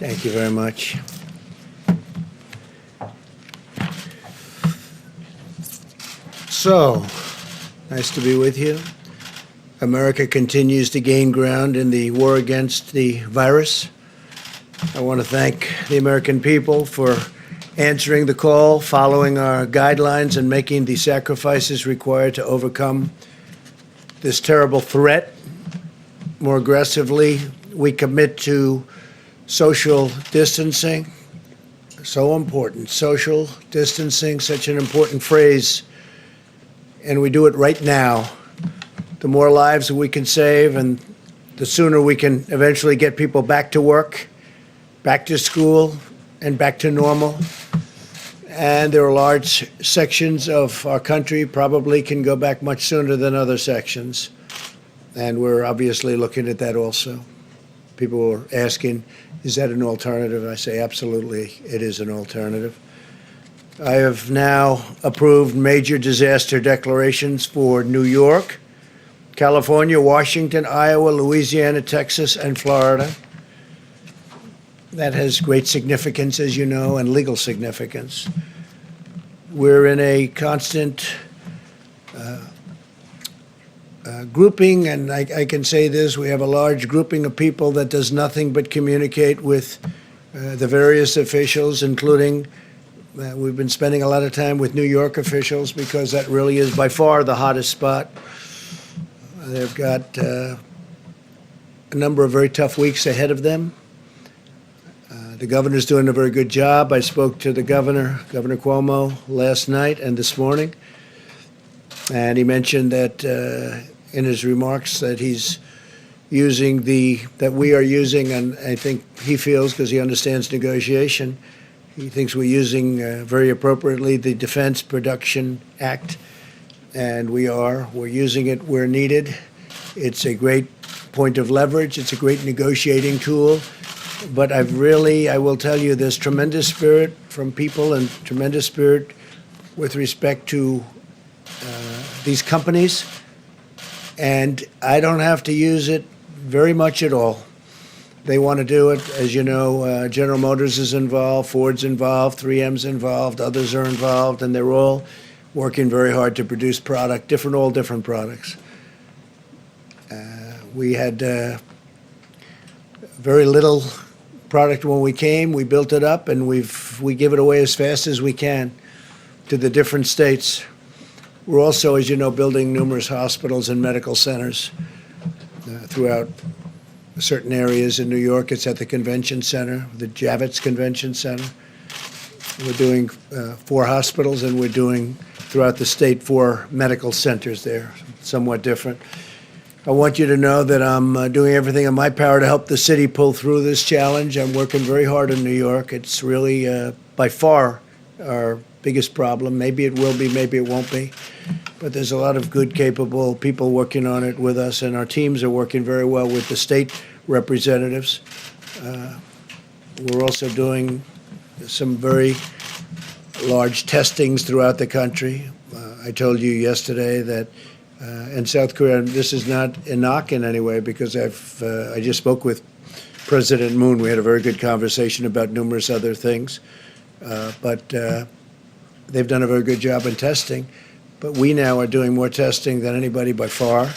Thank you very much. So, nice to be with you. America continues to gain ground in the war against the virus. I want to thank the American people for answering the call, following our guidelines, and making the sacrifices required to overcome this terrible threat. More aggressively, we commit to social distancing. So important. Social distancing, such an important phrase. And we do it right now. The more lives we can save, and the sooner we can eventually get people back to work, back to school, and back to normal. And there are large sections of our country probably can go back much sooner than other sections. And we're obviously looking at that also. People were asking, is that an alternative? I say, absolutely, it is an alternative. I have now approved major disaster declarations for New York, California, Washington, Iowa, Louisiana, Texas, and Florida. That has great significance, as you know, and legal significance. We're in a constant grouping, and I can say this, we have a large grouping of people that does nothing but communicate with the various officials, including we've been spending a lot of time with New York officials because that really is by far the hottest spot. They've got a number of very tough weeks ahead of them. The governor's doing a very good job. I spoke to the governor, Governor Cuomo, last night and this morning, and he mentioned that in his remarks that he's using that we are using, and I think he feels, because he understands negotiation, he thinks we're using very appropriately the Defense Production Act, and we're using it where needed. It's a great point of leverage. It's a great negotiating tool. But I will tell you, there's tremendous spirit from people and tremendous spirit with respect to these companies. And I don't have to use it very much at all. They want to do it. As you know, General Motors is involved, Ford's involved, 3M's involved, others are involved, and they're all working very hard to produce all different products. We had very little product when we came. We built it up, and we give it away as fast as we can to the different states. We're also, as you know, building numerous hospitals and medical centers throughout certain areas in New York. It's at the convention center, the Javits Convention Center. We're doing 4 hospitals, and we're doing throughout the state 4 medical centers there, somewhat different. I want you to know that I'm doing everything in my power to help the city pull through this challenge. I'm working very hard in New York. It's really by far our biggest problem. Maybe it will be, maybe it won't be. But there's a lot of good, capable people working on it with us, and our teams are working very well with the state representatives. We're also doing some very large testings throughout the country. I told you yesterday that in South Korea, this is not a knock in any way, because I just spoke with President Moon. We had a very good conversation about numerous other things. But they've done a very good job in testing. But we now are doing more testing than anybody by far.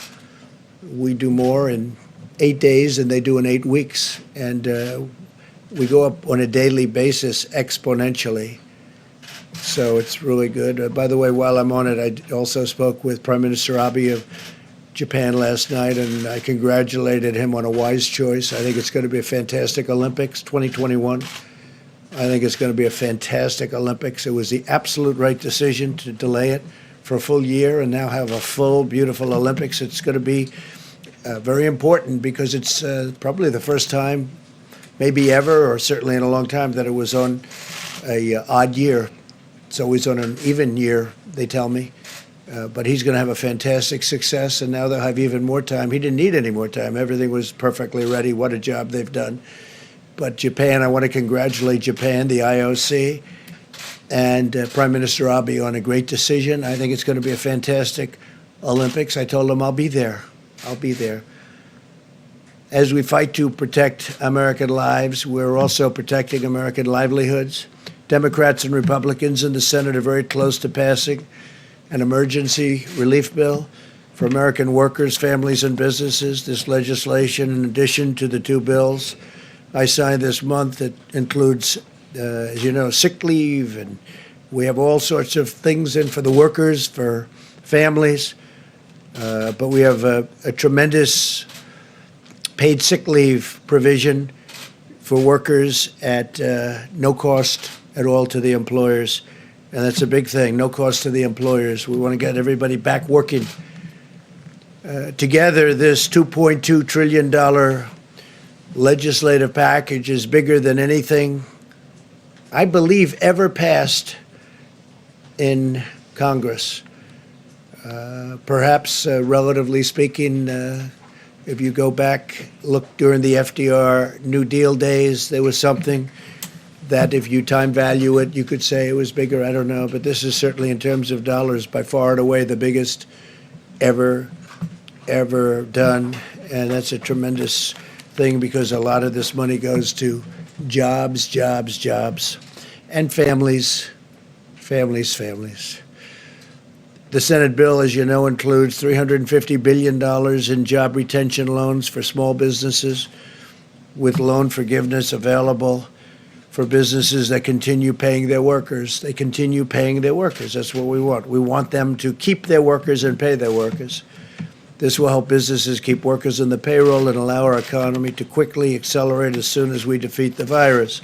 We do more in 8 days than they do in 8 weeks. And we go up on a daily basis exponentially. So it's really good. By the way, while I'm on it, I also spoke with Prime Minister Abe of Japan last night, and I congratulated him on a wise choice. I think it's going to be a fantastic Olympics 2021. I think it's going to be a fantastic Olympics. It was the absolute right decision to delay it for a full year and now have a full, beautiful Olympics. It's going to be very important because it's probably the first time, maybe ever, or certainly in a long time, that it was on a odd year. It's always on an even year, they tell me. But he's going to have a fantastic success, and now they'll have even more time. He didn't need any more time. Everything was perfectly ready. What a job they've done. But Japan, I want to congratulate Japan, the IOC, and Prime Minister Abe on a great decision. I think it's going to be a fantastic Olympics. I told him I'll be there. I'll be there. As we fight to protect American lives, we're also protecting American livelihoods. Democrats and Republicans in the Senate are very close to passing an emergency relief bill for American workers, families, and businesses. This legislation, in addition to the two bills I signed this month, it includes, as you know, sick leave, and we have all sorts of things in for the workers, for families. But we have a tremendous paid sick leave provision for workers at no cost at all to the employers. And that's a big thing, no cost to the employers. We want to get everybody back working. Together, this $2.2 trillion legislative package is bigger than anything, I believe, ever passed in Congress. Perhaps, relatively speaking, if you go back, look during the FDR New Deal days, there was something that if you time value it, you could say it was bigger. I don't know. But this is certainly, in terms of dollars, by far and away the biggest ever done. And that's a tremendous thing because a lot of this money goes to jobs, and families. The Senate bill, as you know, includes $350 billion in job retention loans for small businesses, with loan forgiveness available for businesses that continue paying their workers. They continue paying their workers. That's what we want. We want them to keep their workers and pay their workers. This will help businesses keep workers in the payroll and allow our economy to quickly accelerate as soon as we defeat the virus.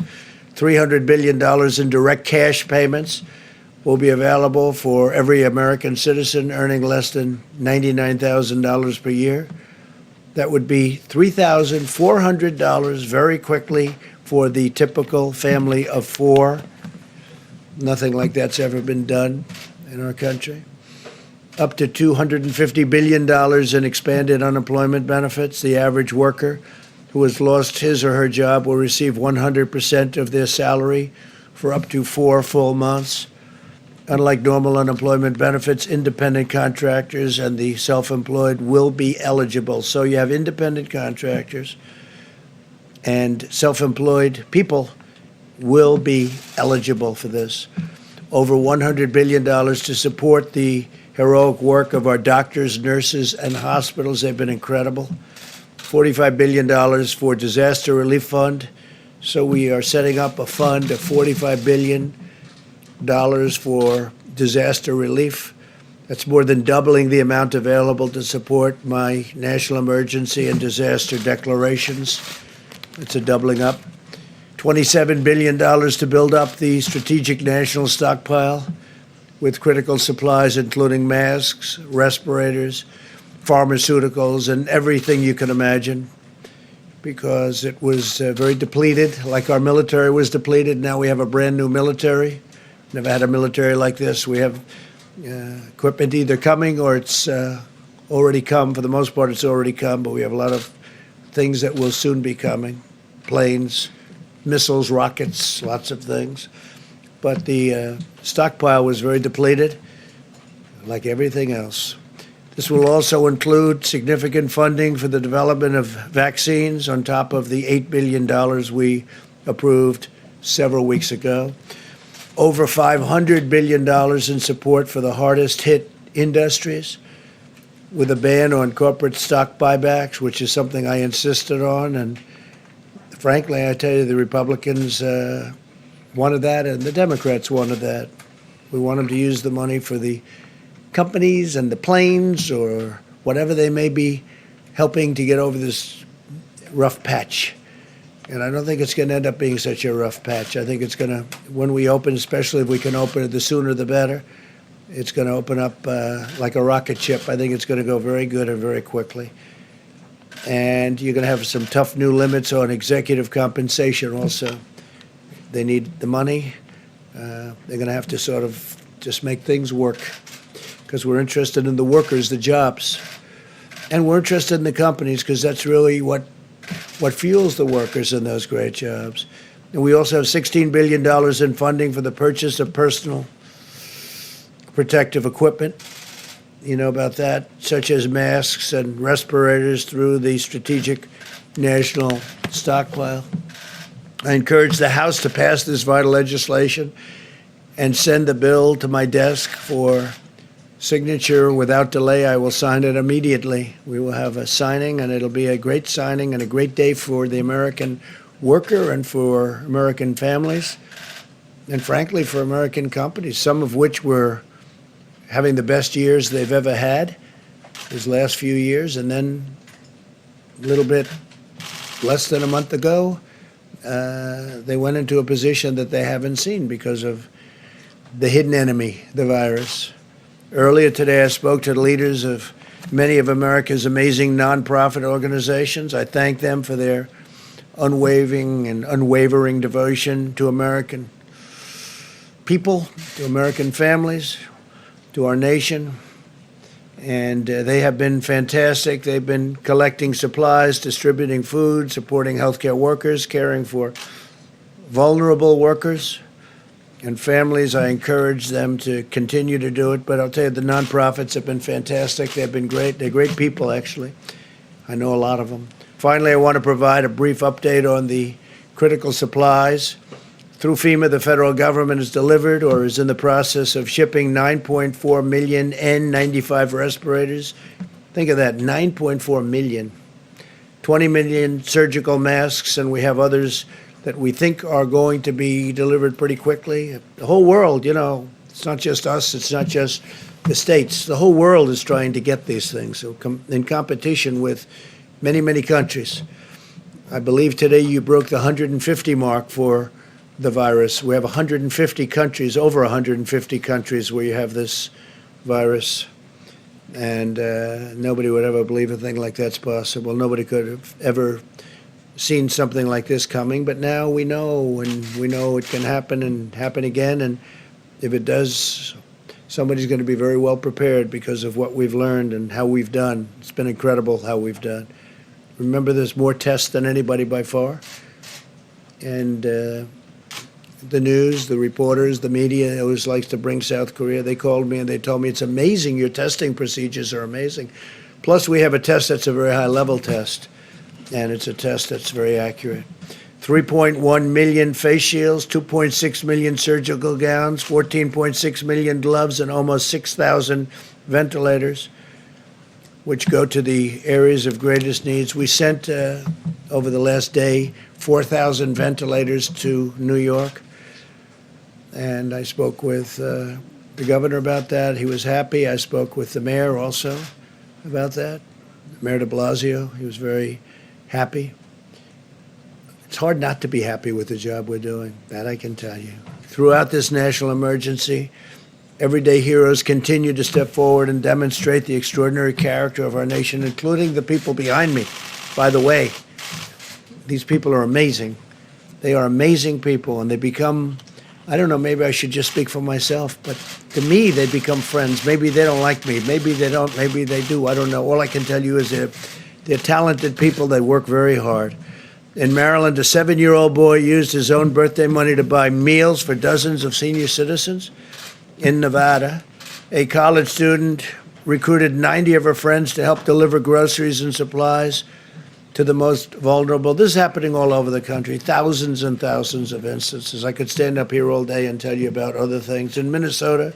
$300 billion in direct cash payments will be available for every American citizen earning less than $99,000 per year. That would be $3,400 very quickly for the typical family of four. Nothing like that's ever been done in our country. Up to $250 billion in expanded unemployment benefits. The average worker who has lost his or her job will receive 100% of their salary for up to 4 full months. Unlike normal unemployment benefits, independent contractors and the self-employed will be eligible. So you have independent contractors and self-employed people will be eligible for this. Over $100 billion to support the heroic work of our doctors, nurses, and hospitals. They've been incredible. $45 billion for disaster relief fund. So we are setting up a fund of $45 billion for disaster relief. That's more than doubling the amount available to support my national emergency and disaster declarations. It's a doubling up. $27 billion to build up the strategic national stockpile with critical supplies, including masks, respirators, pharmaceuticals, and everything you can imagine, because it was very depleted, like our military was depleted. Now we have a brand new military. Never had a military like this. We have equipment either coming or it's already come. For the most part, it's already come, but we have a lot of things that will soon be coming. Planes, missiles, rockets, lots of things. But the stockpile was very depleted, like everything else. This will also include significant funding for the development of vaccines on top of the $8 billion we approved several weeks ago. Over $500 billion in support for the hardest hit industries, with a ban on corporate stock buybacks, which is something I insisted on. And frankly, I tell you, the Republicans wanted that and the Democrats wanted that. We want them to use the money for the companies and the planes or whatever they may be helping to get over this rough patch. And I don't think it's going to end up being such a rough patch. I think it's going to, when we open, especially if we can open it, the sooner the better, it's going to open up like a rocket ship. I think it's going to go very good and very quickly. And you're going to have some tough new limits on executive compensation also. They need the money. They're going to have to sort of just make things work, because we're interested in the workers, the jobs. And we're interested in the companies, because that's really what fuels the workers in those great jobs. And we also have $16 billion in funding for the purchase of personal protective equipment. You know about that, such as masks and respirators through the strategic national stockpile. I encourage the House to pass this vital legislation and send the bill to my desk for signature without delay. I will sign it immediately. We will have a signing, and it'll be a great signing and a great day for the American worker and for American families, and frankly, for American companies, some of which were having the best years they've ever had these last few years. And then a little bit less than a month ago, they went into a position that they haven't seen because of the hidden enemy, the virus. Earlier today, I spoke to the leaders of many of America's amazing nonprofit organizations. I thank them for their unwavering and unwavering devotion to American people, to American families, to our nation. And they have been fantastic. They've been collecting supplies, distributing food, supporting healthcare workers, caring for vulnerable workers and families. I encourage them to continue to do it. But I'll tell you, the nonprofits have been fantastic. They've been great. They're great people, actually. I know a lot of them. Finally, I want to provide a brief update on the critical supplies. Through FEMA, the federal government has delivered or is in the process of shipping 9.4 million N95 respirators. Think of that, 9.4 million. 20 million surgical masks, and we have others that we think are going to be delivered pretty quickly. The whole world, you know, it's not just us, it's not just the states. The whole world is trying to get these things, so in competition with many, many countries. I believe today you broke the 150 mark for the virus. We have 150 countries, over 150 countries where you have this virus. And nobody would ever believe a thing like that's possible. Nobody could have ever seen something like this coming. But now we know, and we know it can happen and happen again. And if it does, somebody's going to be very well prepared because of what we've learned and how we've done. It's been incredible how we've done. Remember, there's more tests than anybody by far. And the news, the reporters, the media always likes to bring South Korea. They called me and they told me, it's amazing, your testing procedures are amazing. Plus, we have a test that's a very high-level test, and it's a test that's very accurate. 3.1 million face shields, 2.6 million surgical gowns, 14.6 million gloves, and almost 6,000 ventilators, which go to the areas of greatest needs. We sent, over the last day, 4,000 ventilators to New York. And I spoke with the governor about that. He was happy. I spoke with the mayor also about that, Mayor de Blasio. He was very happy. It's hard not to be happy with the job we're doing, that I can tell you. Throughout this national emergency, everyday heroes continue to step forward and demonstrate the extraordinary character of our nation, including the people behind me. By the way, these people are amazing. They are amazing people, and they become, I don't know, maybe I should just speak for myself, but to me, they become friends. Maybe they don't like me. Maybe they don't. Maybe they do. I don't know. All I can tell you is they're talented people. They work very hard. In Maryland, a 7-year-old boy used his own birthday money to buy meals for dozens of senior citizens. In Nevada, a college student recruited 90 of her friends to help deliver groceries and supplies to the most vulnerable. This is happening all over the country, thousands and thousands of instances. I could stand up here all day and tell you about other things. In Minnesota,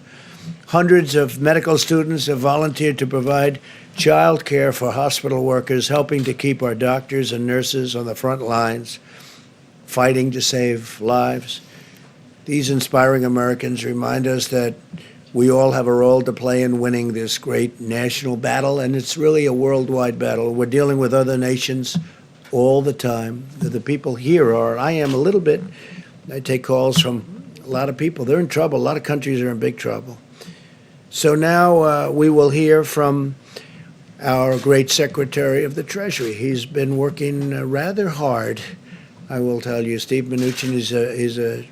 hundreds of medical students have volunteered to provide child care for hospital workers, helping to keep our doctors and nurses on the front lines, fighting to save lives. These inspiring Americans remind us that we all have a role to play in winning this great national battle, and it's really a worldwide battle. We're dealing with other nations all the time. The people here are, I am a little bit, I take calls from a lot of people. They're in trouble. A lot of countries are in big trouble. So now we will hear from our great Secretary of the Treasury. He's been working rather hard, I will tell you. Steve Mnuchin is a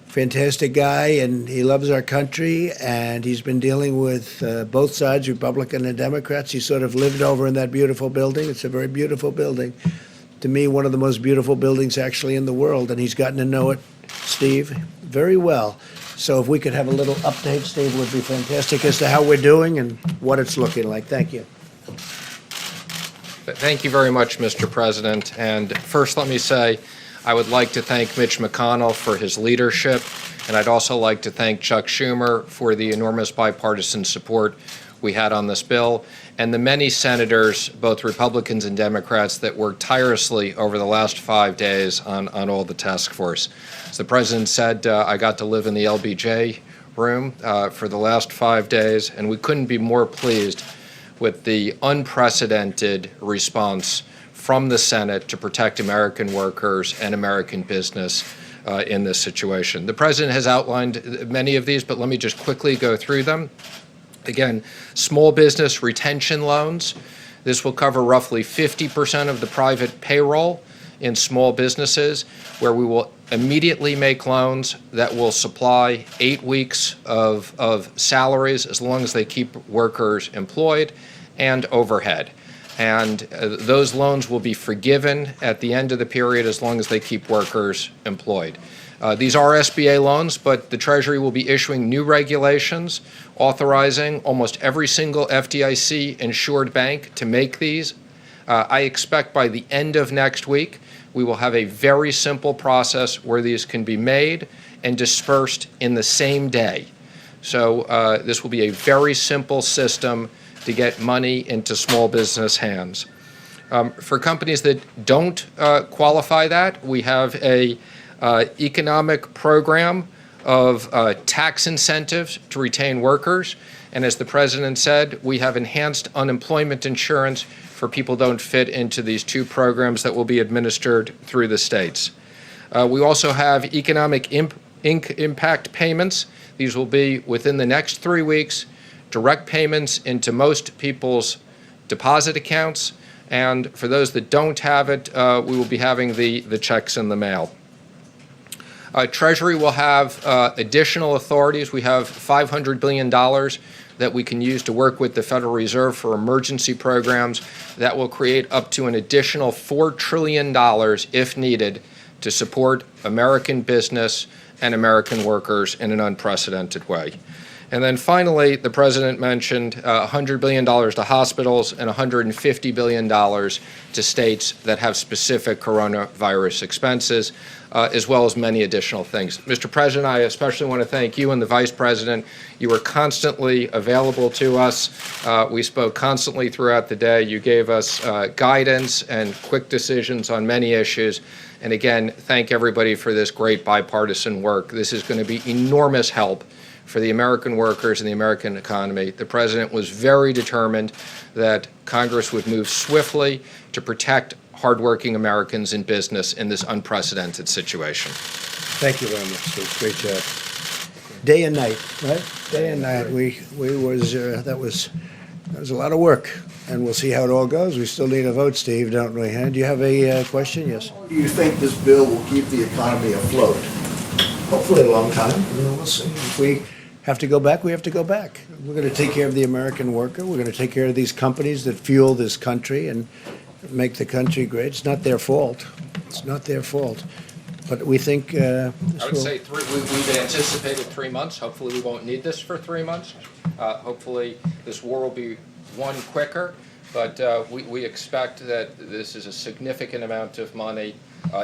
fantastic guy, and he loves our country, and he's been dealing with both sides, Republican and Democrats. He sort of lived over in that beautiful building. It's a very beautiful building. To me, one of the most beautiful buildings actually in the world, and he's gotten to know it, Steve, very well. So if we could have a little update, Steve, would be fantastic as to how we're doing and what it's looking like. Thank you. Thank you very much, Mr. President. And first, let me say, I would like to thank Mitch McConnell for his leadership, and I'd also like to thank Chuck Schumer for the enormous bipartisan support we had on this bill, and the many senators, both Republicans and Democrats, that worked tirelessly over the last 5 days on all the task force. As the President said, I got to live in the LBJ room for the last 5 days, and we couldn't be more pleased with the unprecedented response from the Senate to protect American workers and American business in this situation. The President has outlined many of these, but let me just quickly go through them. Again, small business retention loans. This will cover roughly 50% of the private payroll in small businesses, where we will immediately make loans that will supply 8 weeks of salaries as long as they keep workers employed and overhead. And those loans will be forgiven at the end of the period as long as they keep workers employed. These are SBA loans, but the Treasury will be issuing new regulations authorizing almost every single FDIC-insured bank to make these. I expect by the end of next week, we will have a very simple process where these can be made and dispersed in the same day. So this will be a very simple system to get money into small business hands. For companies that don't qualify that, we have a economic program of tax incentives to retain workers. And as the President said, we have enhanced unemployment insurance for people who don't fit into these two programs that will be administered through the states. We also have economic impact payments. These will be within the next 3 weeks, direct payments into most people's deposit accounts. And for those that don't have it, we will be having the checks in the mail. Treasury will have additional authorities. We have $500 billion that we can use to work with the Federal Reserve for emergency programs that will create up to an additional $4 trillion if needed to support American business and American workers in an unprecedented way. And then finally, the President mentioned $100 billion to hospitals and $150 billion to states that have specific coronavirus expenses, as well as many additional things. Mr. President, I especially want to thank you and the Vice President. You were constantly available to us. We spoke constantly throughout the day. You gave us guidance and quick decisions on many issues. And again, thank everybody for this great bipartisan work. This is going to be enormous help for the American workers and the American economy. The President was very determined that Congress would move swiftly to protect hardworking Americans in business in this unprecedented situation. Thank you very much, Steve. Great job. Day and night, right? Day and night. That was a lot of work, and we'll see how it all goes. We still need a vote, Steve, don't we? Do you have a question? Yes. Do you think this bill will keep the economy afloat? Hopefully a long time. We'll see. If we have to go back, we have to go back. We're going to take care of the American worker. We're going to take care of these companies that fuel this country and make the country great. It's not their fault. It's not their fault. But we think I would say we've anticipated 3 months. Hopefully we won't need this for 3 months. Hopefully this war will be won quicker. But we expect that this is a significant amount of money,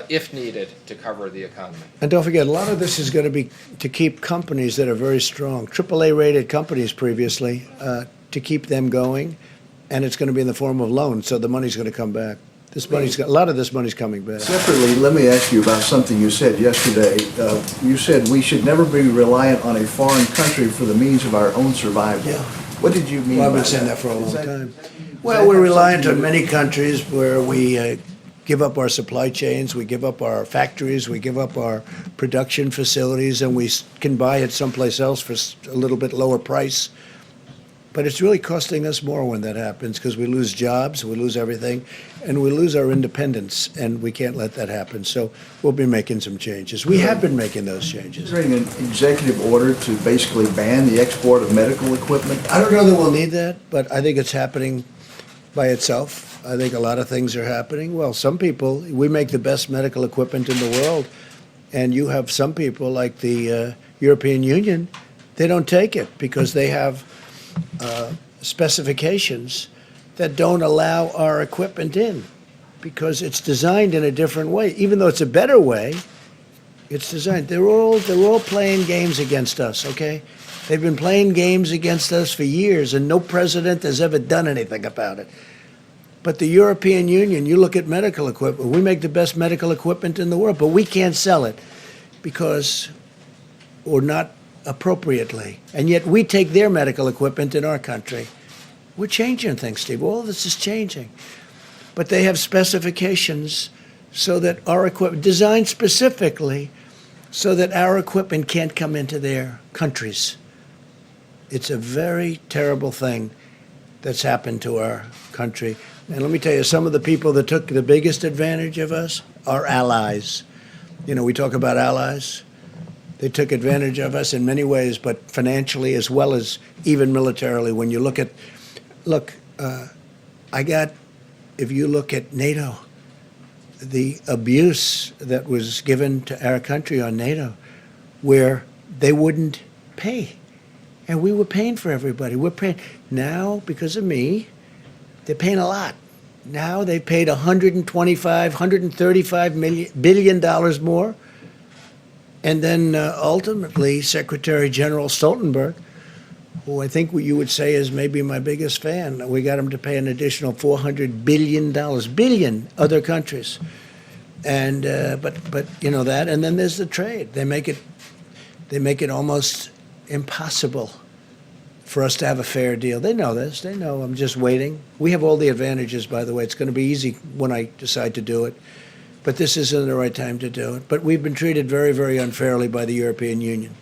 if needed, to cover the economy. And don't forget, a lot of this is going to be to keep companies that are very strong, AAA-rated companies previously, to keep them going. And it's going to be in the form of loans, so the money's going to come back. A lot of this money's coming back. Separately, let me ask you about something you said yesterday. You said we should never be reliant on a foreign country for the means of our own survival. Yeah. What did you mean by that? Well, I've been saying that for a long time. Well, we're reliant on many countries where we give up our supply chains, we give up our factories, we give up our production facilities, and we can buy it someplace else for a little bit lower price. But it's really costing us more when that happens, because we lose jobs, we lose everything, and we lose our independence, and we can't let that happen. So we'll be making some changes. We have been making those changes. Is there an executive order to basically ban the export of medical equipment? I don't know that we'll need that, but I think it's happening by itself. I think a lot of things are happening. Well, some people, we make the best medical equipment in the world, and you have some people like the European Union, they don't take it because they have specifications that don't allow our equipment in because it's designed in a different way. Even though it's a better way, it's designed. They're all playing games against us, okay? They've been playing games against us for years, and no president has ever done anything about it. But the European Union, you look at medical equipment, we make the best medical equipment in the world, but we can't sell it because, or not appropriately. And yet we take their medical equipment in our country. We're changing things, Steve. All this is changing. But they have specifications so that our equipment, designed specifically so that our equipment can't come into their countries. It's a very terrible thing that's happened to our country. And let me tell you, some of the people that took the biggest advantage of us are allies. You know, we talk about allies. They took advantage of us in many ways, but financially as well as even militarily. When you look at, if you look at NATO, the abuse that was given to our country on NATO, where they wouldn't pay. And we were paying for everybody. We're paying. Now, because of me, they're paying a lot. Now they paid $135 billion more. And then ultimately, Secretary General Stoltenberg, who I think you would say is maybe my biggest fan, we got him to pay an additional $400 billion other countries. And but you know that, and then there's the trade. They make it almost impossible for us to have a fair deal. They know this. They know I'm just waiting. We have all the advantages, by the way. It's going to be easy when I decide to do it. But this isn't the right time to do it. But we've been treated very, very unfairly by the European Union.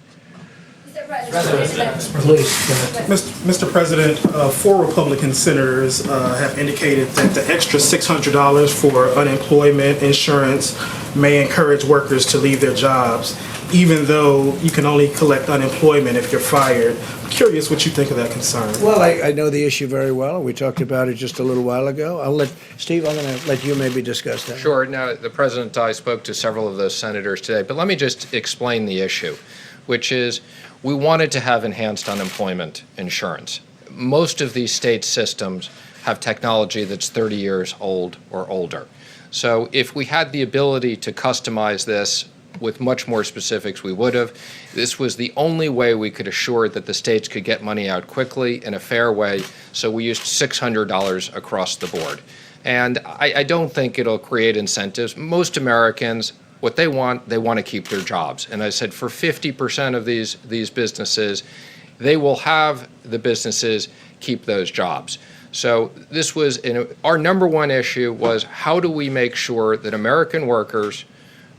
Mr. President, 4 Republican senators have indicated that the extra $600 for unemployment insurance may encourage workers to leave their jobs, even though you can only collect unemployment if you're fired. I'm curious what you think of that concern. Well, I know the issue very well. We talked about it just a little while ago. Steve, I'm going to let you maybe discuss that. Sure. Now, the President and I spoke to several of those senators today, but let me just explain the issue, which is we wanted to have enhanced unemployment insurance. Most of these state systems have technology that's 30 years old or older. So if we had the ability to customize this with much more specifics, we would have. This was the only way we could assure that the states could get money out quickly in a fair way, so we used $600 across the board. And I don't think it'll create incentives. Most Americans, what they want to keep their jobs. And I said for 50% of these businesses, they will have the businesses keep those jobs. So this was, our number one issue was how do we make sure that American workers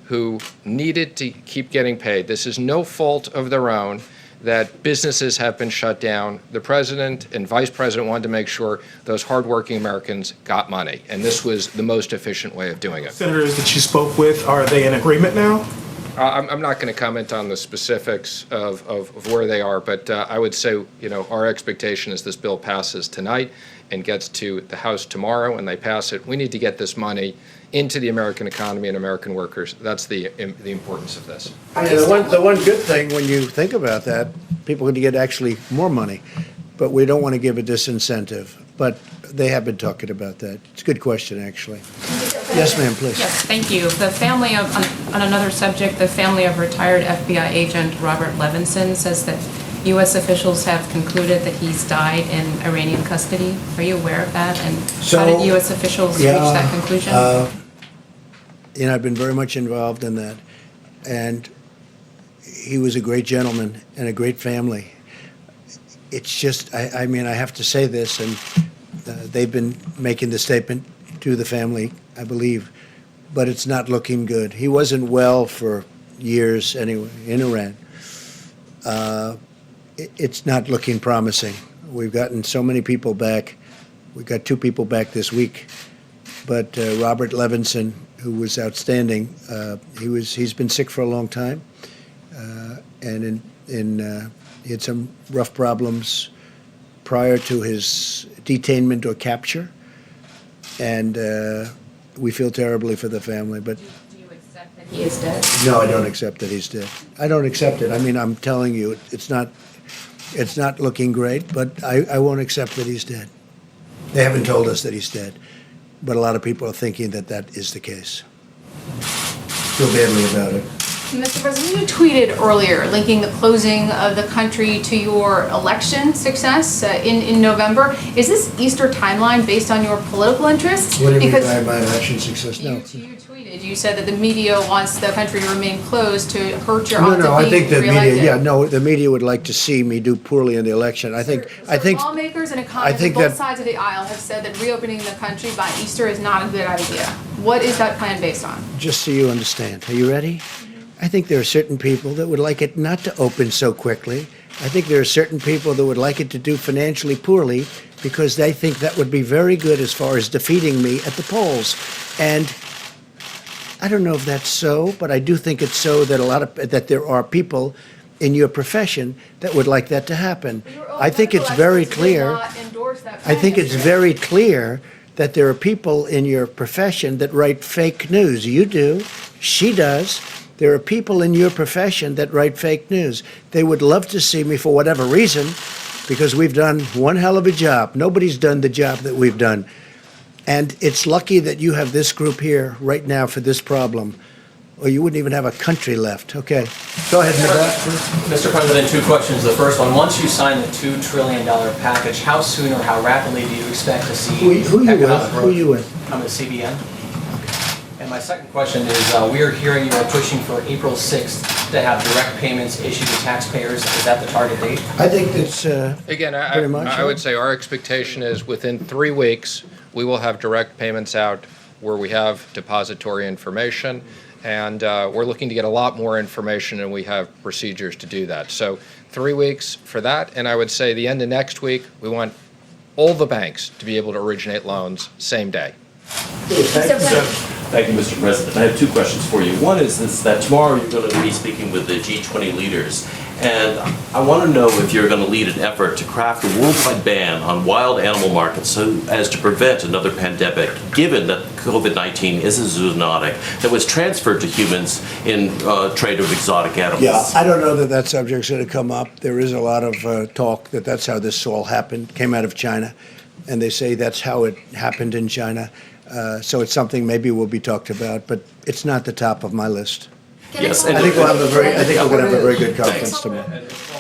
who needed to keep getting paid, this is no fault of their own, that businesses have been shut down. The president and vice president wanted to make sure those hardworking Americans got money, and this was the most efficient way of doing it. Senators that you spoke with, are they in agreement now? I'm not going to comment on the specifics of where they are, but I would say, our expectation is this bill passes tonight and gets to the House tomorrow, and they pass it. We need to get this money into the American economy and American workers. That's the importance of this. The one good thing when you think about that, people are going to get actually more money, but we don't want to give a disincentive. But they have been talking about that. It's a good question, actually. Yes, ma'am, please. Yes, thank you. The family of, on another subject, the family of retired FBI agent Robert Levinson says that U.S. officials have concluded that he's died in Iranian custody. Are you aware of that? And how did U.S. officials reach that conclusion? I've been very much involved in that. And he was a great gentleman and a great family. It's just, I have to say this, and they've been making the statement to the family, I believe, but it's not looking good. He wasn't well for years anyway in Iran. It's not looking promising. We've gotten so many people back. We got 2 people back this week, but Robert Levinson, who was outstanding, he's been sick for a long time, and he had some rough problems prior to his detainment or capture, and we feel terribly for the family. But accept that he is dead? No, I don't accept that he's dead. I don't accept it. I mean, I'm telling you, it's not looking great, but I won't accept that he's dead. They haven't told us that he's dead, but a lot of people are thinking that that is the case. Feel badly about it. Mr. President, you tweeted earlier linking the closing of the country to your election success in November. Is this Easter timeline based on your political interests? What do you mean Because by my election success? No. you tweeted, you said that the media wants the country to remain closed to hurt your No, odds no, of I think being the media, reelected. yeah, no, the media would like to see me do poorly in the election. I think, Lawmakers and I economists think on both that- sides of the aisle have said that reopening the country by Easter is not a good idea. What is that plan based on? just so you understand, are you ready? I think there are certain people that would like it not to open so quickly. I think there are certain people that would like it to do financially poorly because they think that would be very good as far as defeating me at the polls. And I don't know if that's so, but I do think it's so that there are people in your profession that would like that to happen. I think it's very clear. I think it's very clear that there are people in your profession that write fake news. You do. She does. There are people in your profession that write fake news. They would love to see me for whatever reason, because we've done one hell of a job. Nobody's done the job that we've done. And it's lucky that you have this group here right now for this problem, or you wouldn't even have a country left. Okay. Go ahead, Mr. President, two questions. The first one, once you sign the $2 trillion package, how soon or how rapidly do you expect to see Who you economic with? growth? Who you with? I'm at CBN. And my second question is, we are hearing you are pushing for April 6th to have direct payments issued to taxpayers. Is that the target date? I think that's Again, Pretty much, I would say our expectation is within 3 weeks, we will have direct payments out where we have depository information. And we're looking to get a lot more information, and we have procedures to do that. So 3 weeks for that. And I would say the end of next week, we want all the banks to be able to originate loans same day. Thank you, Mr. President. I have two questions for you. One is that tomorrow you're going to be speaking with the G20 leaders, and I want to know if you're going to lead an effort to craft a worldwide ban on wild animal markets so as to prevent another pandemic, given that COVID-19 is a zoonotic that was transferred to humans in trade of exotic animals. Yeah, I don't know that subject's going to come up. There is a lot of talk that that's how this all happened, came out of China, and they say that's how it happened in China. So it's something maybe will be talked about, but it's not the top of my list. Yes, I think we're going to have a very good conference tomorrow.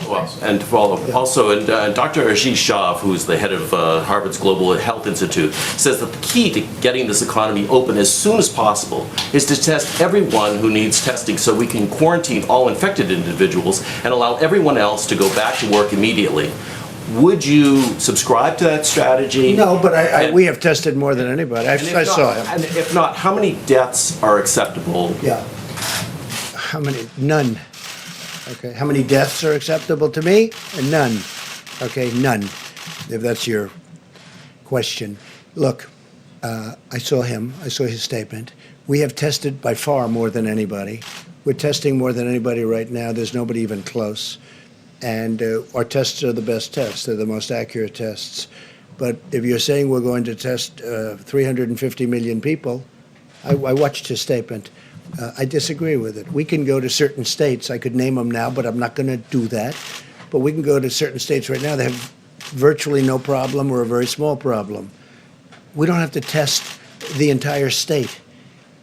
Well, and to follow up, also, and Dr. Ashish Shah, who's the head of Harvard's Global Health Institute, says that the key to getting this economy open as soon as possible is to test everyone who needs testing so we can quarantine all infected individuals and allow everyone else to go back to work immediately. Would you subscribe to that strategy? No, but we have tested more than anybody. I saw him. And if not, how many deaths are acceptable? Yeah. How many? None. Okay. How many deaths are acceptable to me? None. Okay, none. If that's your question. Look, I saw him. I saw his statement. We have tested by far more than anybody. We're testing more than anybody right now. There's nobody even close. And our tests are the best tests. They're the most accurate tests. But if you're saying we're going to test 350 million people, I watched his statement. I disagree with it. We can go to certain states. I could name them now, but I'm not going to do that. But we can go to certain states right now that have virtually no problem or a very small problem. We don't have to test the entire state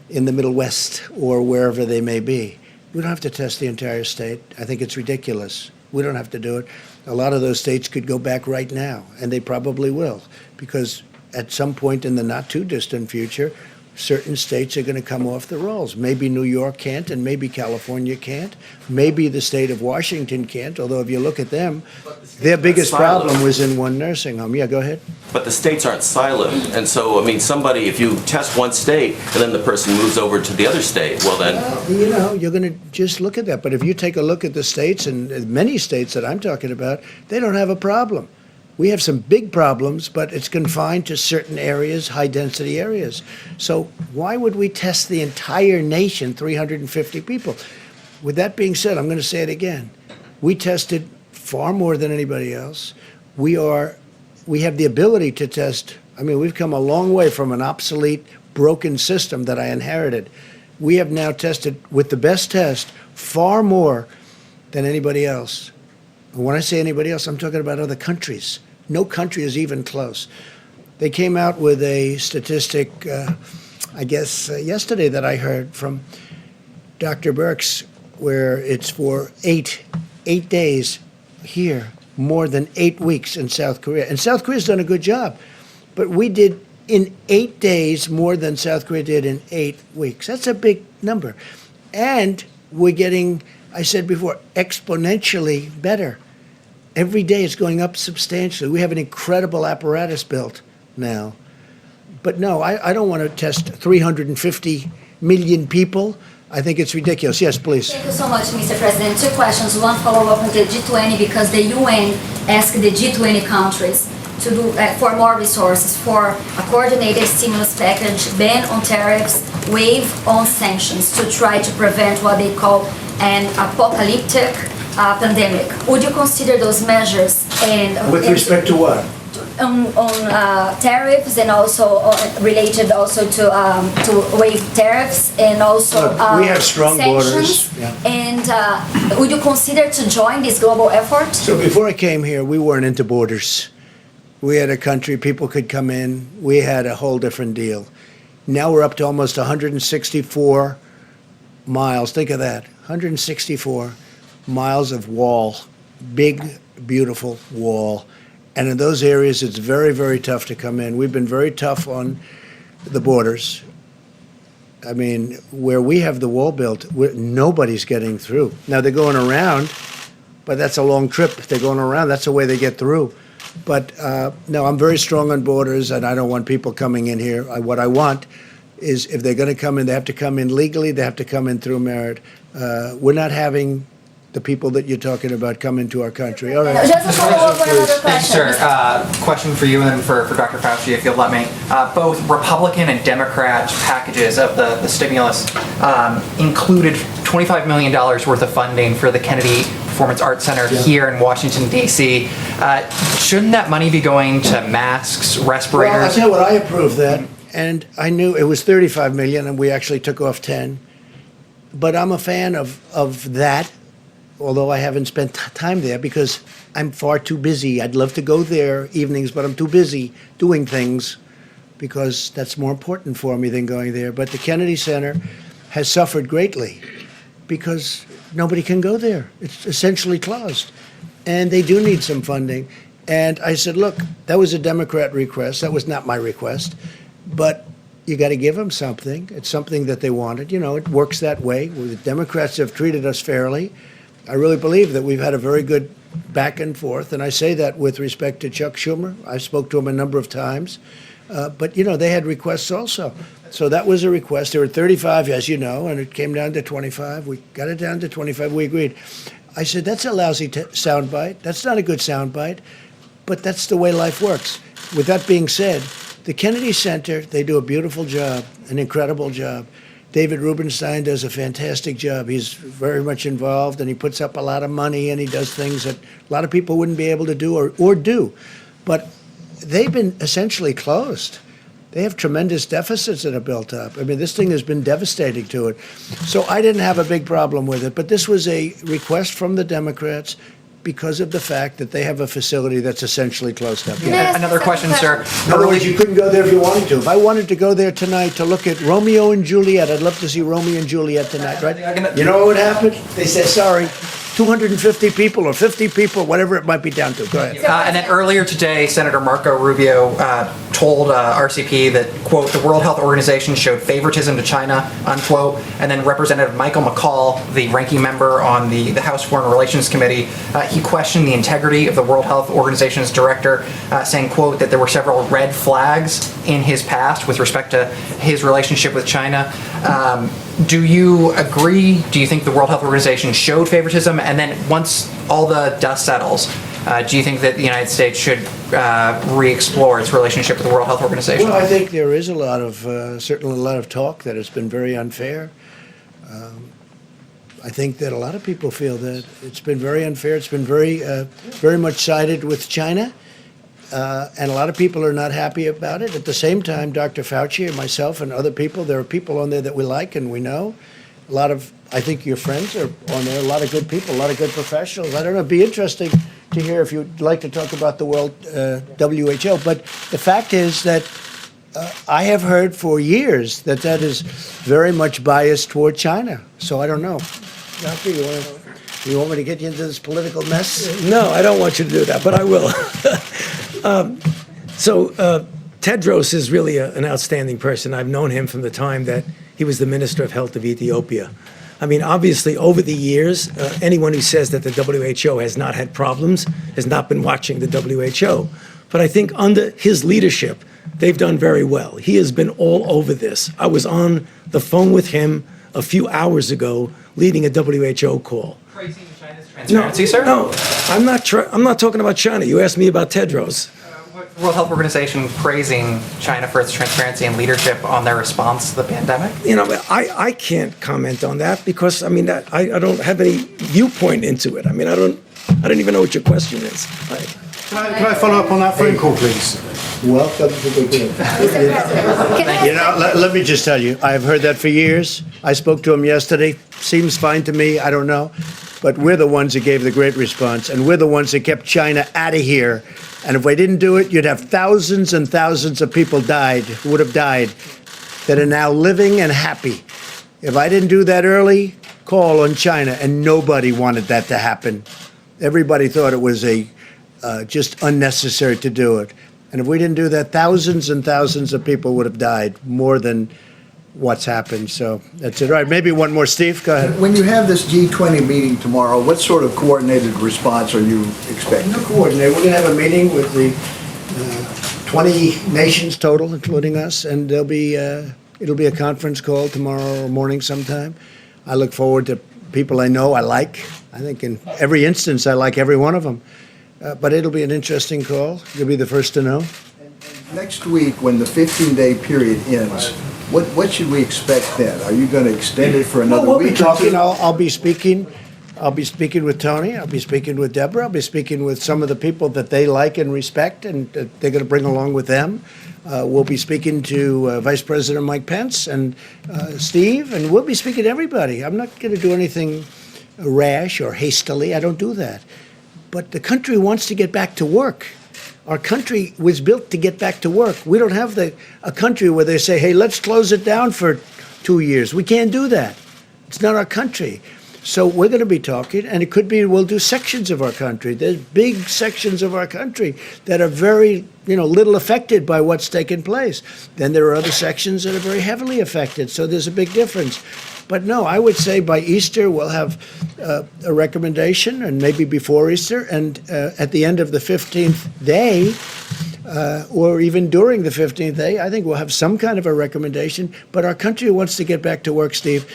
in the Middle West or wherever they may be. We don't have to test the entire state. I think it's ridiculous. We don't have to do it. A lot of those states could go back right now, and they probably will, because at some point in the not-too-distant future, certain states are going to come off the rolls. Maybe New York can't, and maybe California can't. Maybe the state of Washington can't, although if you look at them, their biggest problem was in one nursing home. Yeah, go ahead. But the states aren't silent, and so, I mean, somebody, if you test one state, and then the person moves over to the other state, well then... You know, you're going to just look at that. But if you take a look at the states, and many states that I'm talking about, they don't have a problem. We have some big problems, but it's confined to certain areas, high-density areas. So why would we test the entire nation, 350 people? With that being said, I'm going to say it again. We tested far more than anybody else. We have the ability to test. I mean, we've come a long way from an obsolete, broken system that I inherited. We have now tested with the best test far more than anybody else. And when I say anybody else, I'm talking about other countries. No country is even close. They came out with a statistic, I guess, yesterday that I heard from Dr. Birx, where it's for eight days here, more than 8 weeks in South Korea. And South Korea's done a good job. But we did in 8 days more than South Korea did in 8 weeks. That's a big number. And we're getting, I said before, exponentially better. Every day it's going up substantially. We have an incredible apparatus built now. But no, I don't want to test 350 million people. I think it's ridiculous. Yes, please. Thank you so much, Mr. President. Two questions. One follow-up on the G20, because the UN asked the G20 countries to do for more resources for a coordinated stimulus package, ban on tariffs, waive on sanctions to try to prevent what they call an apocalyptic pandemic. Would you consider those measures and With respect to what? on tariffs and also related also to waive tariffs and also Look, we have strong borders, sanctions? yeah. And would you consider to join this global effort? So before I came here, we weren't into borders. We had a country, people could come in. We had a whole different deal. Now we're up to almost 164 miles. Think of that, 164 miles of wall, big, beautiful wall. And in those areas, it's very, very tough to come in. We've been very tough on the borders. I mean, where we have the wall built, nobody's getting through. Now, they're going around, but that's a long trip. If they're going around, that's the way they get through. But no, I'm very strong on borders, and I don't want people coming in here. What I want is if they're going to come in, they have to come in legally. They have to come in through merit. We're not having the people that you're talking about come into our country. All right. Just a follow-up on another Thanks, question. sir. Question for you and then for Dr. Fauci, if you'll let me. Both Republican and Democrat packages of the stimulus included $25 million worth of funding for the Kennedy Performance Arts Center here in Washington, D.C. Shouldn't that money be going to masks, respirators? Well, I'll tell you what, I approved that, and I knew it was 35 million, and we actually took off 10. But I'm a fan of that, although I haven't spent time there because I'm far too busy. I'd love to go there evenings, but I'm too busy doing things because that's more important for me than going there. But the Kennedy Center has suffered greatly because nobody can go there. It's essentially closed. And they do need some funding. And I said, look, that was a Democrat request. That was not my request. But you got to give them something. It's something that they wanted. You know, it works that way. The Democrats have treated us fairly. I really believe that we've had a very good back and forth. And I say that with respect to Chuck Schumer. I spoke to him a number of times. But, you know, they had requests also. So that was a request. There were 35, as you know, and it came down to 25. We got it down to 25. We agreed. I said, that's a lousy soundbite. That's not a good soundbite. But that's the way life works. With that being said, the Kennedy Center, they do a beautiful job, an incredible job. David Rubenstein does a fantastic job. He's very much involved, and he puts up a lot of money, and he does things that a lot of people wouldn't be able to do or do. But they've been essentially closed. They have tremendous deficits that are built up. I mean, this thing has been devastating to it. So I didn't have a big problem with it. But this was a request from the Democrats because of the fact that they have a facility that's essentially closed up. Another question, sir. In other words, you couldn't go there if you wanted to. If I wanted to go there tonight to look at Romeo and Juliet, I'd love to see Romeo and Juliet tonight, right? You know what would happen? They say, sorry, 250 people or 50 people, whatever it might be down to. Go ahead. And then earlier today, Senator Marco Rubio told RCP that, quote, the World Health Organization showed favoritism to China, unquote. And then Representative Michael McCall, the ranking member on the House Foreign Relations Committee, he questioned the integrity of the World Health Organization's director, saying, quote, that there were several red flags in his past with respect to his relationship with China. Do you agree? Do you think the World Health Organization showed favoritism? And then once all the dust settles, do you think that the United States should re-explore its relationship with the World Health Organization? Well, I think there is certainly a lot of talk that has been very unfair. I think that a lot of people feel that it's been very unfair. It's been very much sided with China. and a lot of people are not happy about it. At the same time, Dr. Fauci and myself and other people, there are people on there that we like and we know. A lot of, I think your friends are on there, a lot of good people, a lot of good professionals. I don't know, it'd be interesting to hear if you'd like to talk about the World WHO. But the fact is that I have heard for years that that is very much biased toward China. So I don't know. Doctor, you want me to get you into this political mess? No, I don't want you to do that, but I will. Tedros is really an outstanding person. I've known him from the time that he was the Minister of Health of Ethiopia. I mean, obviously, over the years, anyone who says that the WHO has not had problems has not been watching the WHO. But I think under his leadership, they've done very well. He has been all over this. I was on the phone with him a few hours ago, leading a WHO call. Praising China's transparency, sir? No, I'm not talking about China. You asked me about Tedros. The World Health Organization praising China for its transparency and leadership on their response to the pandemic? You know, I can't comment on that because, I mean, I don't have any viewpoint into it. I mean, I don't even know what your question is. Can I follow up on that phone call, please? Welcome to the game. You know, let me just tell you, I've heard that for years. I spoke to him yesterday. Seems fine to me. I don't know. But we're the ones that gave the great response, and we're the ones that kept China out of here. And if we didn't do it, you'd have thousands and thousands of people would have died, that are now living and happy. If I didn't do that early, call on China, and nobody wanted that to happen. Everybody thought it was just unnecessary to do it. And if we didn't do that, thousands and thousands of people would have died, more than what's happened. So that's it. All right, maybe one more. Steve, go ahead. When you have this G20 meeting tomorrow, what sort of coordinated response are you expecting? No coordinate. We're going to have a meeting with the 20 nations total, including us, and it'll be a conference call tomorrow morning sometime. I look forward to people I know, I like. I think in every instance, I like every one of them. But it'll be an interesting call. You'll be the first to know. Next week, when the 15-day period ends, what should we expect then? Are you going to extend it for another we'll week? Be talking. I'll be speaking. I'll be speaking with Tony. I'll be speaking with Deborah. I'll be speaking with some of the people that they like and respect, and that they're going to bring along with them. We'll be speaking to Vice President Mike Pence and Steve, and we'll be speaking to everybody. I'm not going to do anything rash or hastily. I don't do that. But the country wants to get back to work. Our country was built to get back to work. We don't have a country where they say, hey, let's close it down for 2 years. We can't do that. It's not our country. So we're going to be talking, and it could be we'll do sections of our country. There's big sections of our country that are very, little affected by what's taken place. Then there are other sections that are very heavily affected. So there's a big difference. But no, I would say by Easter we'll have a recommendation, and maybe before Easter, and at the end of the 15th day, or even during the 15th day, I think we'll have some kind of a recommendation. But our country wants to get back to work, Steve.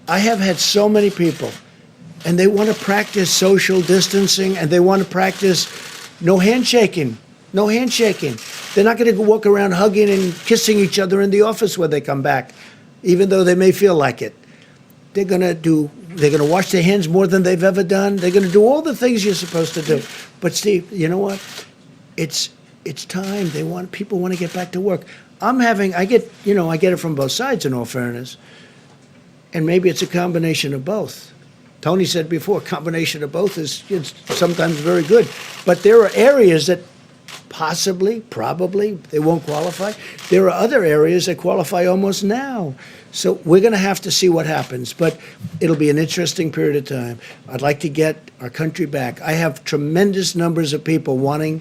I have had so many people, and they want to practice social distancing, and they want to practice no handshaking. No handshaking. They're not going to walk around hugging and kissing each other in the office when they come back, even though they may feel like it. They're going to wash their hands more than they've ever done. They're going to do all the things you're supposed to do. But Steve, you know what? It's time. People want to get back to work. I get it from both sides, in all fairness. And maybe it's a combination of both. Tony said before, combination of both is sometimes very good. But there are areas that probably, they won't qualify. There are other areas that qualify almost now. So we're going to have to see what happens. But it'll be an interesting period of time. I'd like to get our country back. I have tremendous numbers of people wanting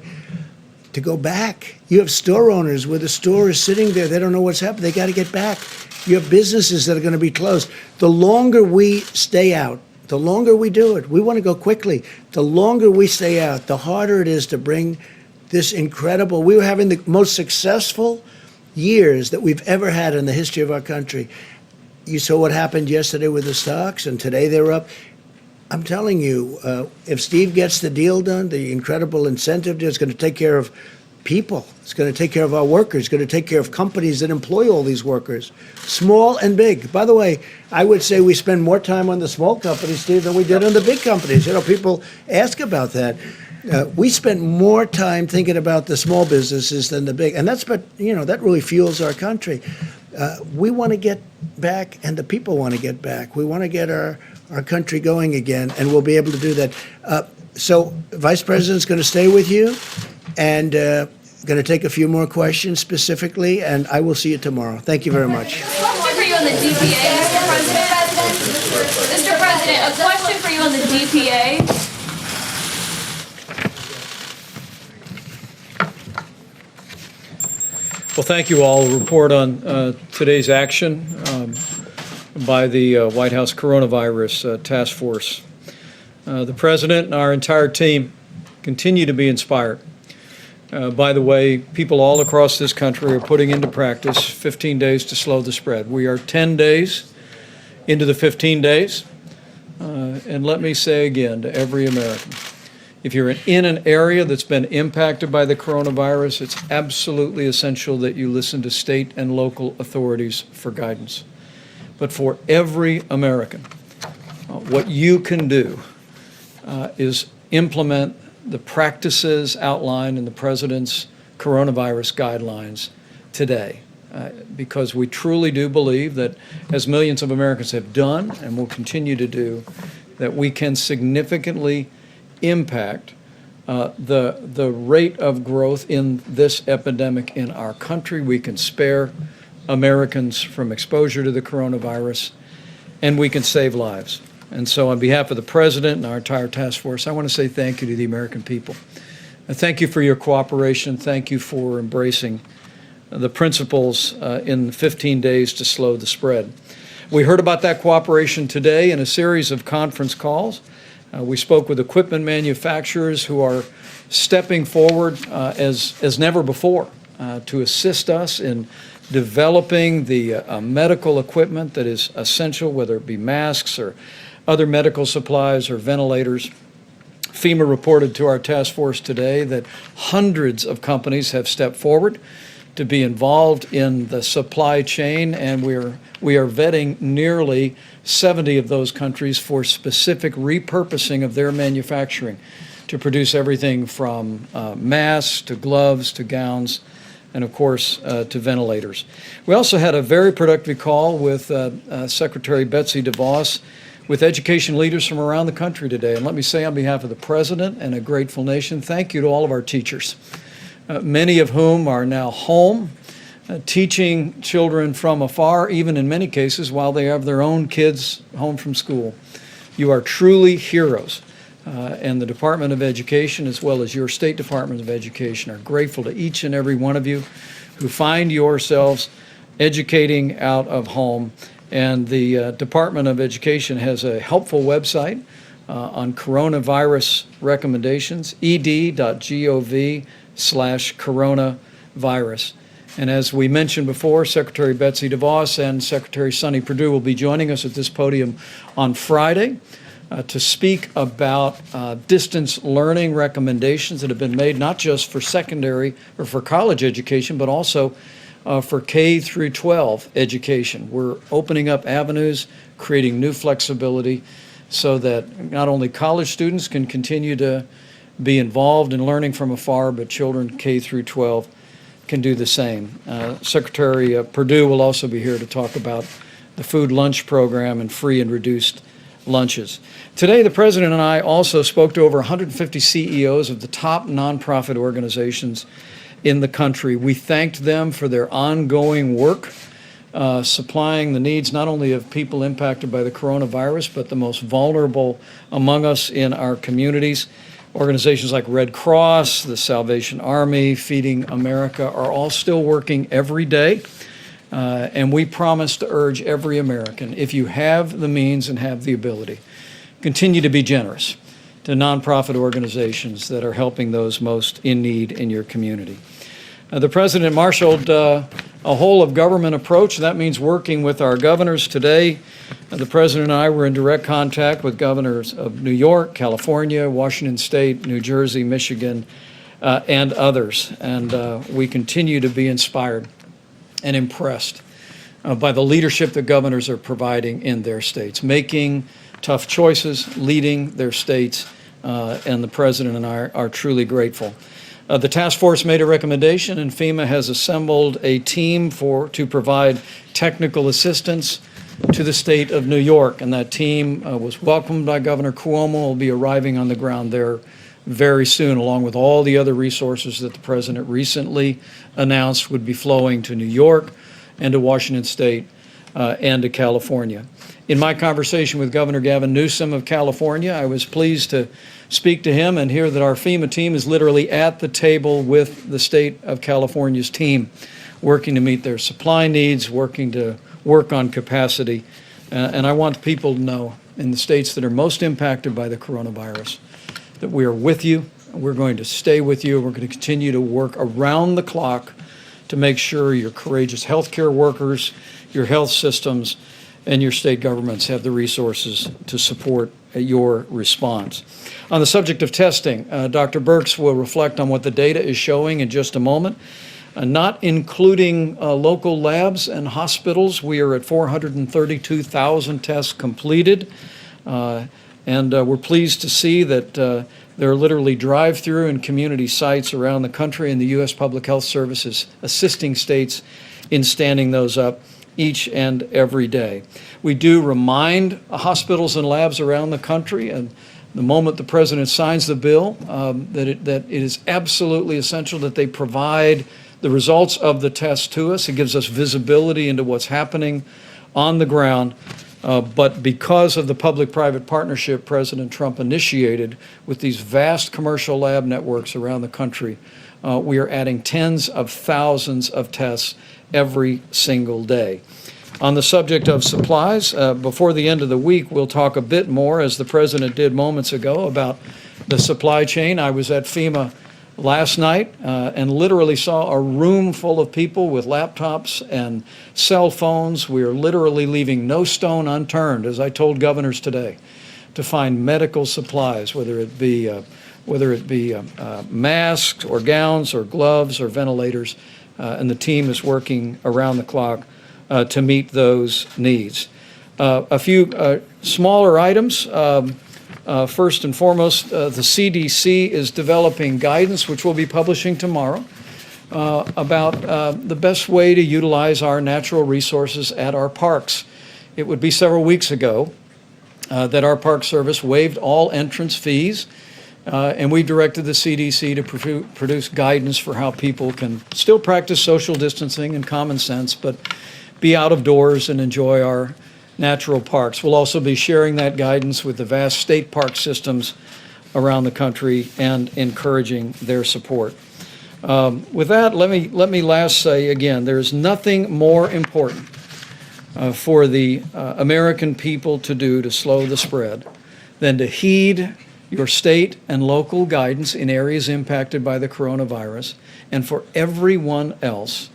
to go back. You have store owners where the store is sitting there. They don't know what's happening. They got to get back. You have businesses that are going to be closed. The longer we stay out, the longer we do it, we want to go quickly. The longer we stay out, the harder it is to bring this incredible. We were having the most successful years that we've ever had in the history of our country. You saw what happened yesterday with the stocks, and today they're up. I'm telling you, if Steve gets the deal done, the incredible incentive deal is going to take care of people. It's going to take care of our workers. It's going to take care of companies that employ all these workers, small and big. By the way, I would say we spend more time on the small companies, Steve, than we did on the big companies. People ask about that. We spent more time thinking about the small businesses than the big, and that really fuels our country. We want to get back, and the people want to get back. We want to get our country going again, and we'll be able to do that. So Vice President's going to stay with you, and going to take a few more questions specifically, and I will see you tomorrow. Thank you very much. Question for you on the DPA, Mr. President. Mr. President, a question for you on the DPA. Well, thank you all. A report on today's action by the White House Coronavirus Task Force. The President and our entire team continue to be inspired by the way people all across this country are putting into practice 15 days to slow the spread. We are 10 days into the 15 days. And let me say again to every American, if you're in an area that's been impacted by the coronavirus, it's absolutely essential that you listen to state and local authorities for guidance. But for every American, what you can do is implement the practices outlined in the President's coronavirus guidelines today. Because we truly do believe that, as millions of Americans have done and will continue to do, that we can significantly impact the rate of growth in this epidemic in our country. We can spare Americans from exposure to the coronavirus, and we can save lives. And so on behalf of the President and our entire task force, I want to say thank you to the American people. And thank you for your cooperation. Thank you for embracing the principles in 15 days to slow the spread. We heard about that cooperation today in a series of conference calls. We spoke with equipment manufacturers who are stepping forward as never before to assist us in developing the medical equipment that is essential, whether it be masks or other medical supplies or ventilators. FEMA reported to our task force today that hundreds of companies have stepped forward to be involved in the supply chain, and we are vetting nearly 70 of those countries for specific repurposing of their manufacturing to produce everything from masks to gloves to gowns and, of course, to ventilators. We also had a very productive call with Secretary Betsy DeVos with education leaders from around the country today. And let me say on behalf of the President and a grateful nation, thank you to all of our teachers, many of whom are now home, teaching children from afar, even in many cases while they have their own kids home from school. You are truly heroes. And the Department of Education, as well as your State Department of Education, are grateful to each and every one of you who find yourselves educating out of home. And the Department of Education has a helpful website on coronavirus recommendations, ed.gov/coronavirus. And as we mentioned before, Secretary Betsy DeVos and Secretary Sonny Perdue will be joining us at this podium on Friday to speak about distance learning recommendations that have been made not just for secondary or for college education, but also for K through 12 education. We're opening up avenues, creating new flexibility so that not only college students can continue to be involved in learning from afar, but children K through 12 can do the same. Secretary Perdue will also be here to talk about the food lunch program and free and reduced lunches. Today, the President and I also spoke to over 150 CEOs of the top nonprofit organizations in the country. We thanked them for their ongoing work, supplying the needs not only of people impacted by the coronavirus, but the most vulnerable among us in our communities. Organizations like Red Cross, the Salvation Army, Feeding America are all still working every day. And we promise to urge every American, if you have the means and have the ability, continue to be generous to nonprofit organizations that are helping those most in need in your community. The President marshaled a whole of government approach. That means working with our governors today. The President and I were in direct contact with governors of New York, California, Washington State, New Jersey, Michigan, and others. And we continue to be inspired and impressed by the leadership that governors are providing in their states, making tough choices, leading their states and the President and I are truly grateful. The task force made a recommendation, and FEMA has assembled a team to provide technical assistance to the state of New York, and that team was welcomed by Governor Cuomo. Will be arriving on the ground there very soon, along with all the other resources that the President recently announced would be flowing to New York and to Washington State and to California. In my conversation with Governor Gavin Newsom of California, I was pleased to speak to him and hear that our FEMA team is literally at the table with the state of California's team, working to meet their supply needs, working to work on capacity. And I want people to know in the states that are most impacted by the coronavirus that we are with you. We're going to stay with you. We're going to continue to work around the clock to make sure your courageous healthcare workers, your health systems, and your state governments have the resources to support your response. On the subject of testing, Dr. Birx will reflect on what the data is showing in just a moment. Not including local labs and hospitals, we are at 432,000 tests completed. And we're pleased to see that there are literally drive-through and community sites around the country, and the U.S. Public Health Service is assisting states in standing those up each and every day. We do remind hospitals and labs around the country, and the moment the President signs the bill, that it is absolutely essential that they provide the results of the test to us. It gives us visibility into what's happening on the ground. But because of the public-private partnership President Trump initiated with these vast commercial lab networks around the country, we are adding tens of thousands of tests every single day. On the subject of supplies, before the end of the week, we'll talk a bit more, as the President did moments ago, about the supply chain. I was at FEMA last night and literally saw a room full of people with laptops and cell phones. We are literally leaving no stone unturned, as I told governors today, to find medical supplies, whether it be masks or gowns or gloves or ventilators, and the team is working around the clock to meet those needs. A few smaller items. First and foremost, the CDC is developing guidance, which we'll be publishing tomorrow, about the best way to utilize our natural resources at our parks. It would be several weeks ago that our Park Service waived all entrance fees, and we directed the CDC to produce guidance for how people can still practice social distancing and common sense, but be out of doors and enjoy our natural parks. We'll also be sharing that guidance with the vast state park systems around the country and encouraging their support. With that, let me last say again, there's nothing more important for the American people to do to slow the spread than to heed your state and local guidance in areas impacted by the coronavirus, and for everyone else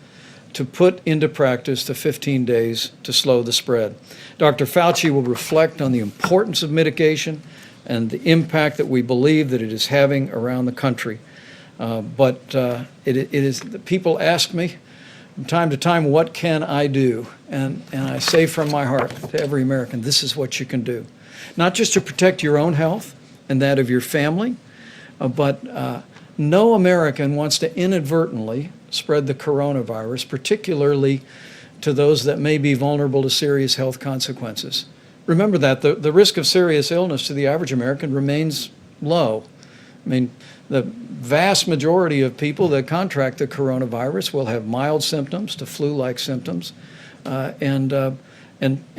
to put into practice the 15 days to slow the spread. Dr. Fauci will reflect on the importance of mitigation and the impact that we believe that it is having around the country. But it is, people ask me from time to time, what can I do? And I say from my heart to every American, this is what you can do. Not just to protect your own health and that of your family, but no American wants to inadvertently spread the coronavirus, particularly to those that may be vulnerable to serious health consequences. Remember that the risk of serious illness to the average American remains low. I mean, the vast majority of people that contract the coronavirus will have mild symptoms to flu-like symptoms and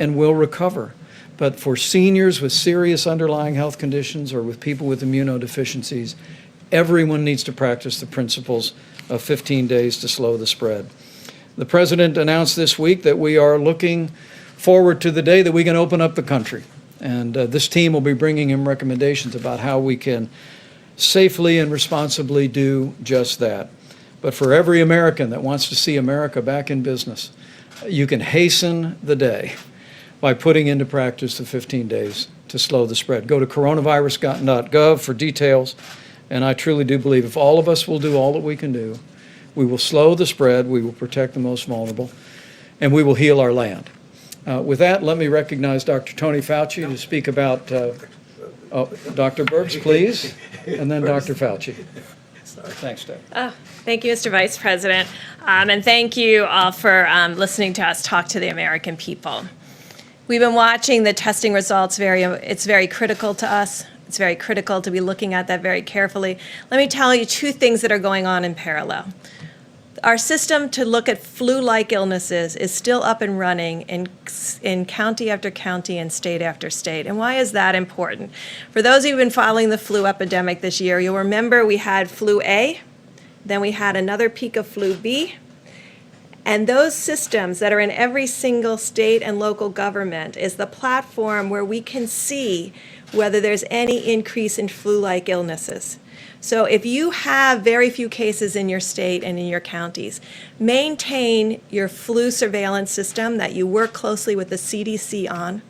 will recover. But for seniors with serious underlying health conditions or with people with immunodeficiencies, everyone needs to practice the principles of 15 days to slow the spread. The President announced this week that we are looking forward to the day that we can open up the country. And this team will be bringing him recommendations about how we can safely and responsibly do just that. But for every American that wants to see America back in business, you can hasten the day by putting into practice the 15 days to slow the spread. Go to coronavirus.gov for details. And I truly do believe if all of us will do all that we can do, we will slow the spread, we will protect the most vulnerable, and we will heal our land. With that, let me recognize Dr. Tony Fauci to speak about Oh, Dr. Burks, please, and then Dr. Fauci. Thanks, Deb. Thank you, Mr. Vice President, and thank you all for listening to us talk to the American people. We've been watching the testing results. It's very critical to us. It's very critical to be looking at that very carefully. Let me tell you two things that are going on in parallel. Our system to look at flu-like illnesses is still up and running in county after county and state after state. And why is that important? For those of you who've been following the flu epidemic this year, you'll remember we had flu A, then we had another peak of flu B, and those systems that are in every single state and local government is the platform where we can see whether there's any increase in flu-like illnesses. So if you have very few cases in your state and in your counties, maintain your flu surveillance system that you work closely with the CDC on,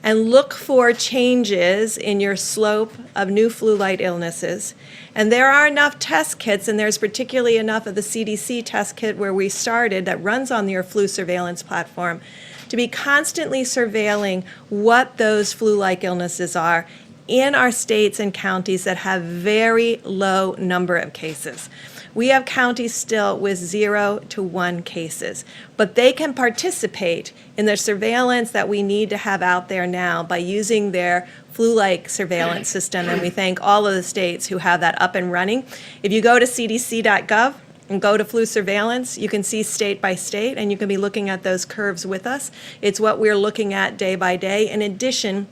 and look for changes in your slope of new flu-like illnesses. And there are enough test kits, and there's particularly enough of the CDC test kit where we started that runs on your flu surveillance platform to be constantly surveilling what those flu-like illnesses are in our states and counties that have very low number of cases. We have counties still with 0 to 1 cases, but they can participate in the surveillance that we need to have out there now by using their flu-like surveillance system, and we thank all of the states who have that up and running. If you go to cdc.gov and go to flu surveillance, you can see state by state, and you can be looking at those curves with us. It's what we're looking at day by day, in addition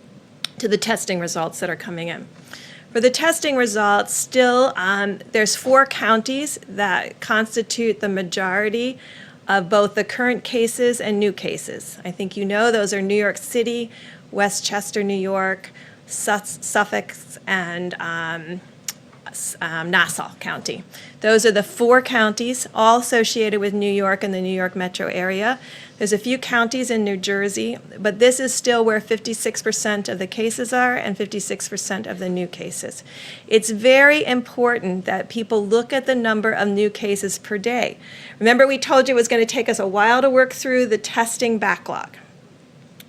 to the testing results that are coming in. For the testing results, still, there's 4 counties that constitute the majority of both the current cases and new cases. I think you know those are New York City, Westchester, New York, Suffolk, and Nassau County. Those are the 4 counties, all associated with New York and the New York metro area. There's a few counties in New Jersey, but this is still where 56% of the cases are and 56% of the new cases. It's very important that people look at the number of new cases per day. Remember, we told you it was going to take us a while to work through the testing backlog.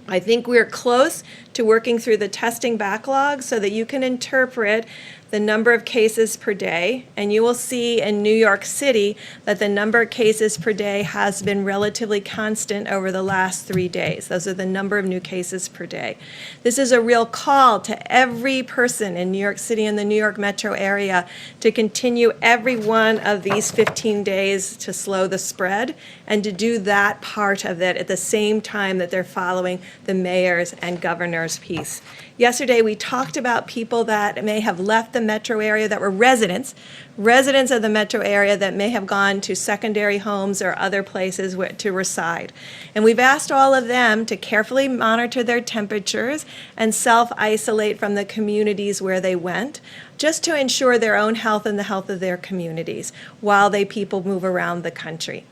I think we're close to working through the testing backlog so that you can interpret the number of cases per day, and you will see in New York City that the number of cases per day has been relatively constant over the last 3 days. Those are the number of new cases per day. This is a real call to every person in New York City and the New York metro area to continue every one of these 15 days to slow the spread and to do that part of it at the same time that they're following the mayor's and governor's piece. Yesterday, we talked about people that may have left the metro area that were residents of the metro area that may have gone to secondary homes or other places to reside. And we've asked all of them to carefully monitor their temperatures and self-isolate from the communities where they went, just to ensure their own health and the health of their communities while people move around the country.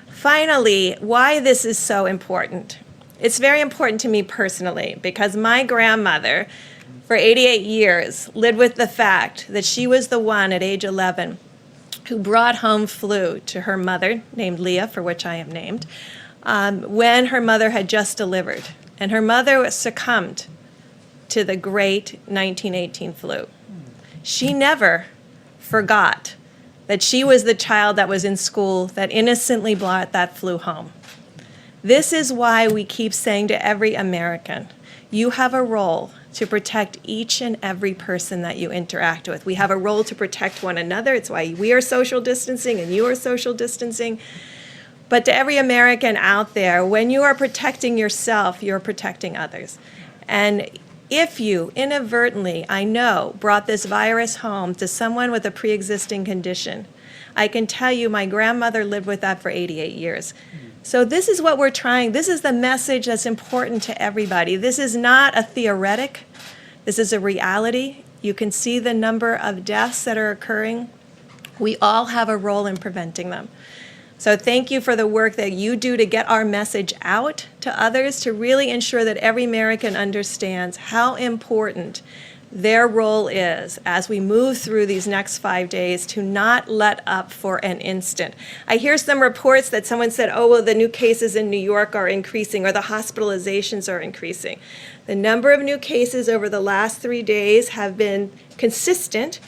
Finally, why this is so important. It's very important to me personally because my grandmother, for 88 years, lived with the fact that she was the one at age 11 who brought home flu to her mother, named Leah, for which I am named, when her mother had just delivered. And her mother succumbed to the great 1918 flu. She never forgot that she was the child that was in school that innocently brought that flu home. This is why we keep saying to every American, you have a role to protect each and every person that you interact with. We have a role to protect one another. It's why we are social distancing and you are social distancing. But to every American out there, when you are protecting yourself, you're protecting others. And if you inadvertently, I know, brought this virus home to someone with a pre-existing condition, I can tell you my grandmother lived with that for 88 years. So this is what we're trying. This is the message that's important to everybody. This is not a theoretic. This is a reality. You can see the number of deaths that are occurring. We all have a role in preventing them. So thank you for the work that you do to get our message out to others, to really ensure that every American understands how important Their role is, as we move through these next 5 days, to not let up for an instant. I hear some reports that someone said, oh, well, the new cases in New York are increasing or the hospitalizations are increasing. The number of new cases over the last 3 days have been consistent,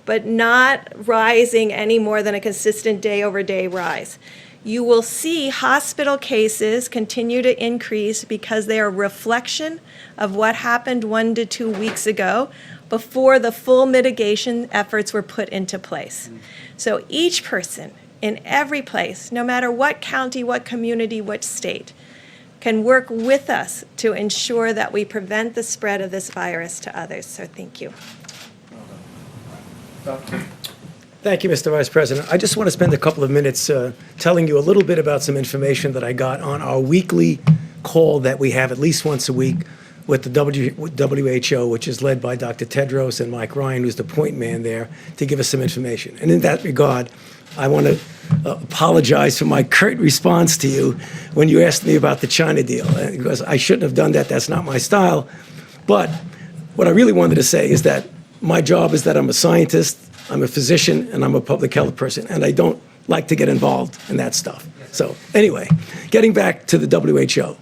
but not rising any more than a consistent day-over-day rise. You will see hospital cases continue to increase because they are a reflection of what happened 1 to 2 weeks ago before the full mitigation efforts were put into place. So each person in every place, no matter what county, what community, what state, can work with us to ensure that we prevent the spread of this virus to others. So thank you. Thank you, Mr. Vice President. I just want to spend a couple of minutes telling you a little bit about some information that I got on our weekly call that we have at least once a week with the WHO, which is led by Dr. Tedros and Mike Ryan, who's the point man there, to give us some information. And in that regard, I want to apologize for my curt response to you when you asked me about the China deal, because I shouldn't have done that. That's not my style. But what I really wanted to say is that my job is that I'm a scientist, I'm a physician, and I'm a public health person, and I don't like to get involved in that stuff. So anyway, getting back to the WHO.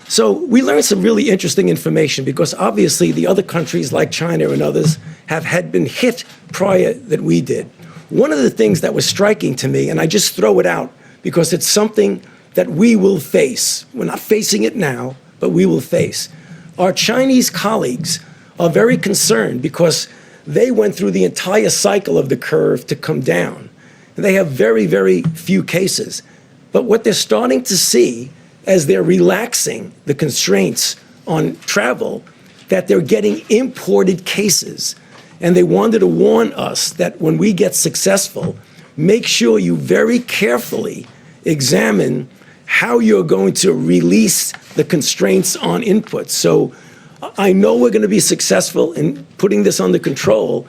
So we learned some really interesting information because obviously the other countries like China and others had been hit prior than we did. One of the things that was striking to me, and I just throw it out because it's something that we will face. We're not facing it now, but we will face. Our Chinese colleagues are very concerned because they went through the entire cycle of the curve to come down. And they have very, very few cases. But what they're starting to see as they're relaxing the constraints on travel, that they're getting imported cases. And they wanted to warn us that when we get successful, make sure you very carefully examine how you're going to release the constraints on inputs. So I know we're going to be successful in putting this under control,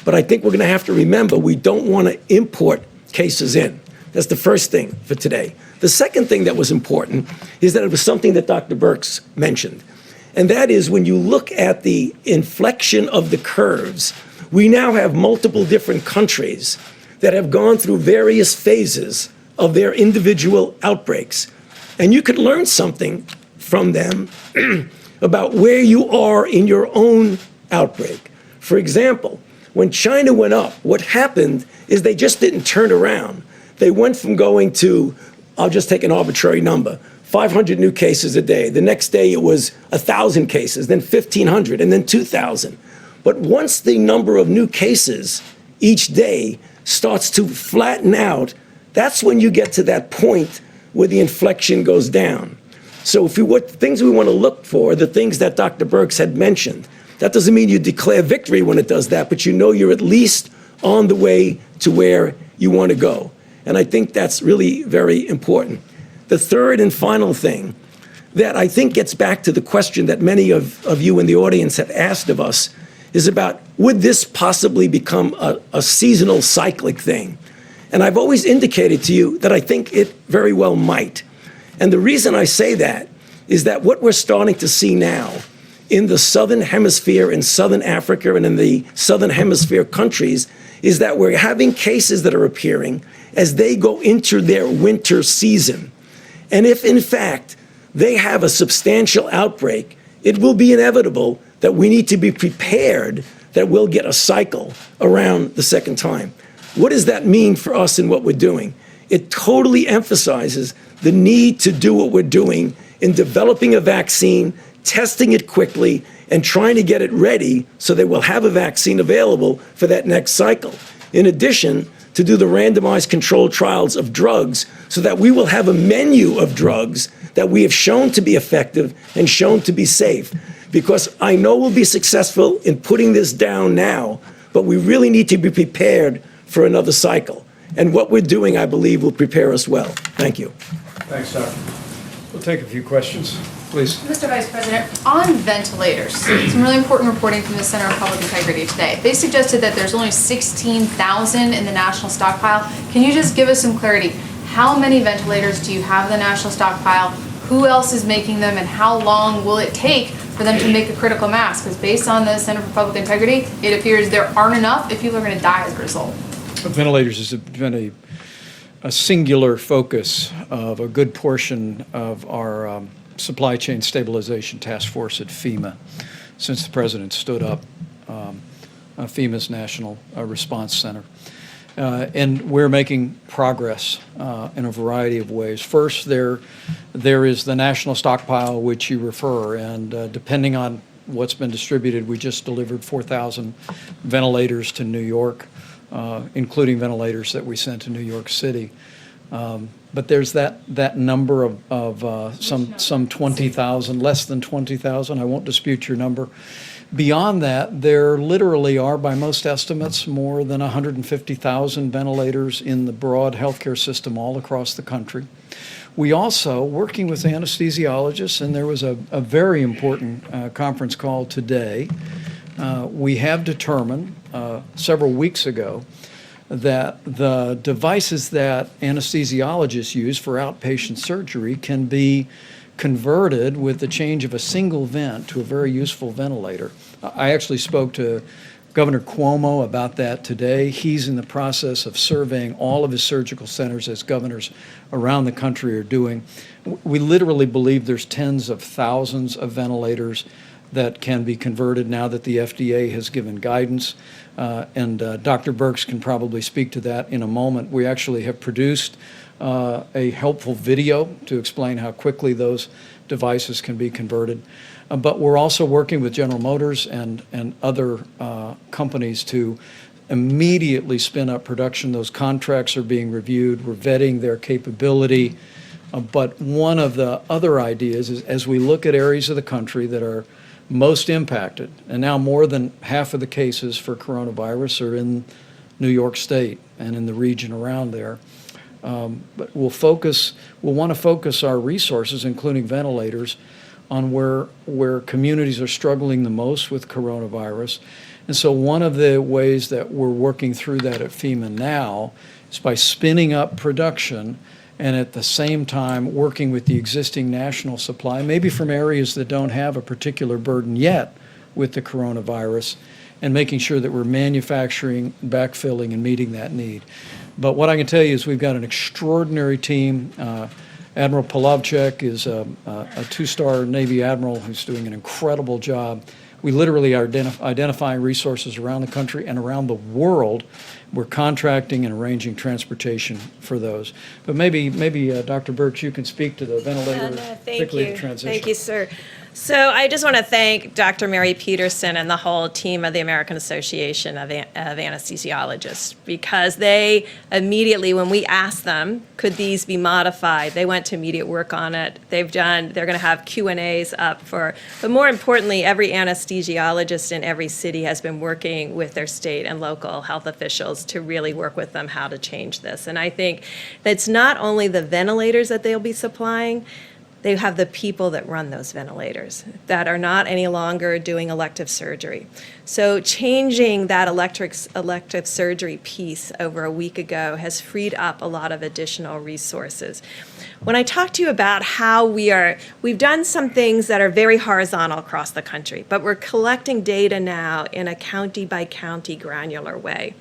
but I think we're going to have to remember we don't want to import cases in. That's the first thing for today. The second thing that was important is that it was something that Dr. Birx mentioned, and that is when you look at the inflection of the curves, we now have multiple different countries that have gone through various phases of their individual outbreaks. And you could learn something from them about where you are in your own outbreak. For example, when China went up, what happened is they just didn't turn around. They went from going to, I'll just take an arbitrary number, 500 new cases a day. The next day it was 1,000 cases, then 1,500, and then 2,000. But once the number of new cases each day starts to flatten out, that's when you get to that point where the inflection goes down. So what things we want to look for, the things that Dr. Birx had mentioned. That doesn't mean you declare victory when it does that, but you know you're at least on the way to where you want to go. And I think that's really very important. The third and final thing that I think gets back to the question that many of you in the audience have asked of us is about, would this possibly become a seasonal cyclic thing? And I've always indicated to you that I think it very well might. And the reason I say that is that what we're starting to see now in the Southern Hemisphere, in Southern Africa, and in the Southern Hemisphere countries is that we're having cases that are appearing as they go into their winter season. And if, in fact, they have a substantial outbreak, it will be inevitable that we need to be prepared that we'll get a cycle around the second time. What does that mean for us in what we're doing? It totally emphasizes the need to do what we're doing in developing a vaccine, testing it quickly, and trying to get it ready so that we'll have a vaccine available for that next cycle. In addition, to do the randomized controlled trials of drugs so that we will have a menu of drugs that we have shown to be effective and shown to be safe. Because I know we'll be successful in putting this down now, but we really need to be prepared for another cycle. And what we're doing, I believe, will prepare us well. Thank you. Thanks, Doctor. We'll take a few questions, please. Mr. Vice President, on ventilators, some really important reporting from the Center of Public Integrity today. They suggested that there's only 16,000 in the national stockpile. Can you just give us some clarity? How many ventilators do you have in the national stockpile? Who else is making them, and how long will it take for them to make a critical mass? Because based on the Center for Public Integrity, it appears there aren't enough if people are going to die as a result. Ventilators has been a singular focus of a good portion of our supply chain stabilization task force at FEMA since the president stood up FEMA's National Response Center. And we're making progress in a variety of ways. First, there is the national stockpile, which you refer, and depending on what's been distributed, we just delivered 4,000 ventilators to New York, including ventilators that we sent to New York City. But there's that number of some 20,000, less than 20,000. I won't dispute your number. Beyond that, there literally are, by most estimates, more than 150,000 ventilators in the broad healthcare system all across the country. We also, working with anesthesiologists, and there was a very important conference call today, we have determined several weeks ago that the devices that anesthesiologists use for outpatient surgery can be converted with the change of a single vent to a very useful ventilator. I actually spoke to Governor Cuomo about that today. He's in the process of surveying all of his surgical centers, as governors around the country are doing. We literally believe there's tens of thousands of ventilators that can be converted now that the FDA has given guidance. And Dr. Birx can probably speak to that in a moment. We actually have produced a helpful video to explain how quickly those devices can be converted. But we're also working with General Motors and other companies to immediately spin up production. Those contracts are being reviewed. We're vetting their capability. But one of the other ideas is, as we look at areas of the country that are most impacted, and now more than half of the cases for coronavirus are in New York State and in the region around there. But we'll want to focus our resources, including ventilators, on where communities are struggling the most with coronavirus. And so one of the ways that we're working through that at FEMA now is by spinning up production and at the same time working with the existing national supply, maybe from areas that don't have a particular burden yet with the coronavirus, and making sure that we're manufacturing, backfilling, and meeting that need. But what I can tell you is we've got an extraordinary team. Admiral Polovchek is a two-star Navy admiral who's doing an incredible job. We literally are identifying resources around the country and around the world. We're contracting and arranging transportation for those. But maybe Dr. Birx, you can speak to the ventilator, particularly the transition. Thank you, sir. So I just want to thank Dr. Mary Peterson and the whole team of the American Association of Anesthesiologists, because they immediately, when we asked them, could these be modified, they went to immediate work on it. They're going to have Q&As up but more importantly, every anesthesiologist in every city has been working with their state and local health officials to really work with them how to change this. And I think that's not only the ventilators that they'll be supplying, they have the people that run those ventilators that are not any longer doing elective surgery. So changing that elective surgery piece over a week ago has freed up a lot of additional resources. When I talk to you about how we've done some things that are very horizontal across the country, but we're collecting data now in a county by county granular way.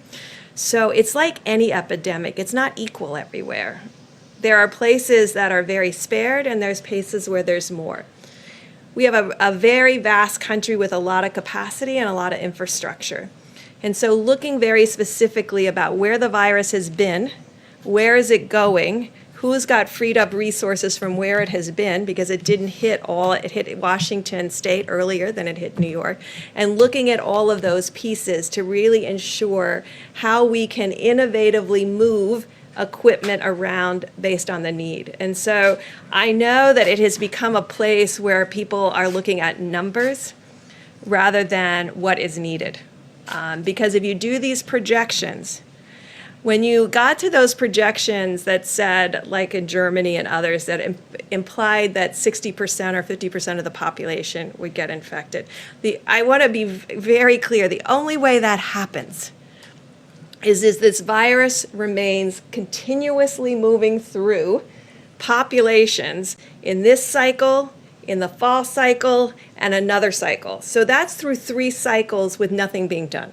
So it's like any epidemic, it's not equal everywhere. There are places that are very spared, and there's places where there's more. We have a very vast country with a lot of capacity and a lot of infrastructure. And so looking very specifically about where the virus has been, where is it going, who's got freed up resources from where it has been, because it hit Washington State earlier than it hit New York, and looking at all of those pieces to really ensure how we can innovatively move equipment around based on the need. And so I know that it has become a place where people are looking at numbers rather than what is needed. Because if you do these projections, when you got to those projections that said, like in Germany and others, that implied that 60% or 50% of the population would get infected, I want to be very clear, the only way that happens is this virus remains continuously moving through populations in this cycle, in the fall cycle, and another cycle. So that's through 3 cycles with nothing being done.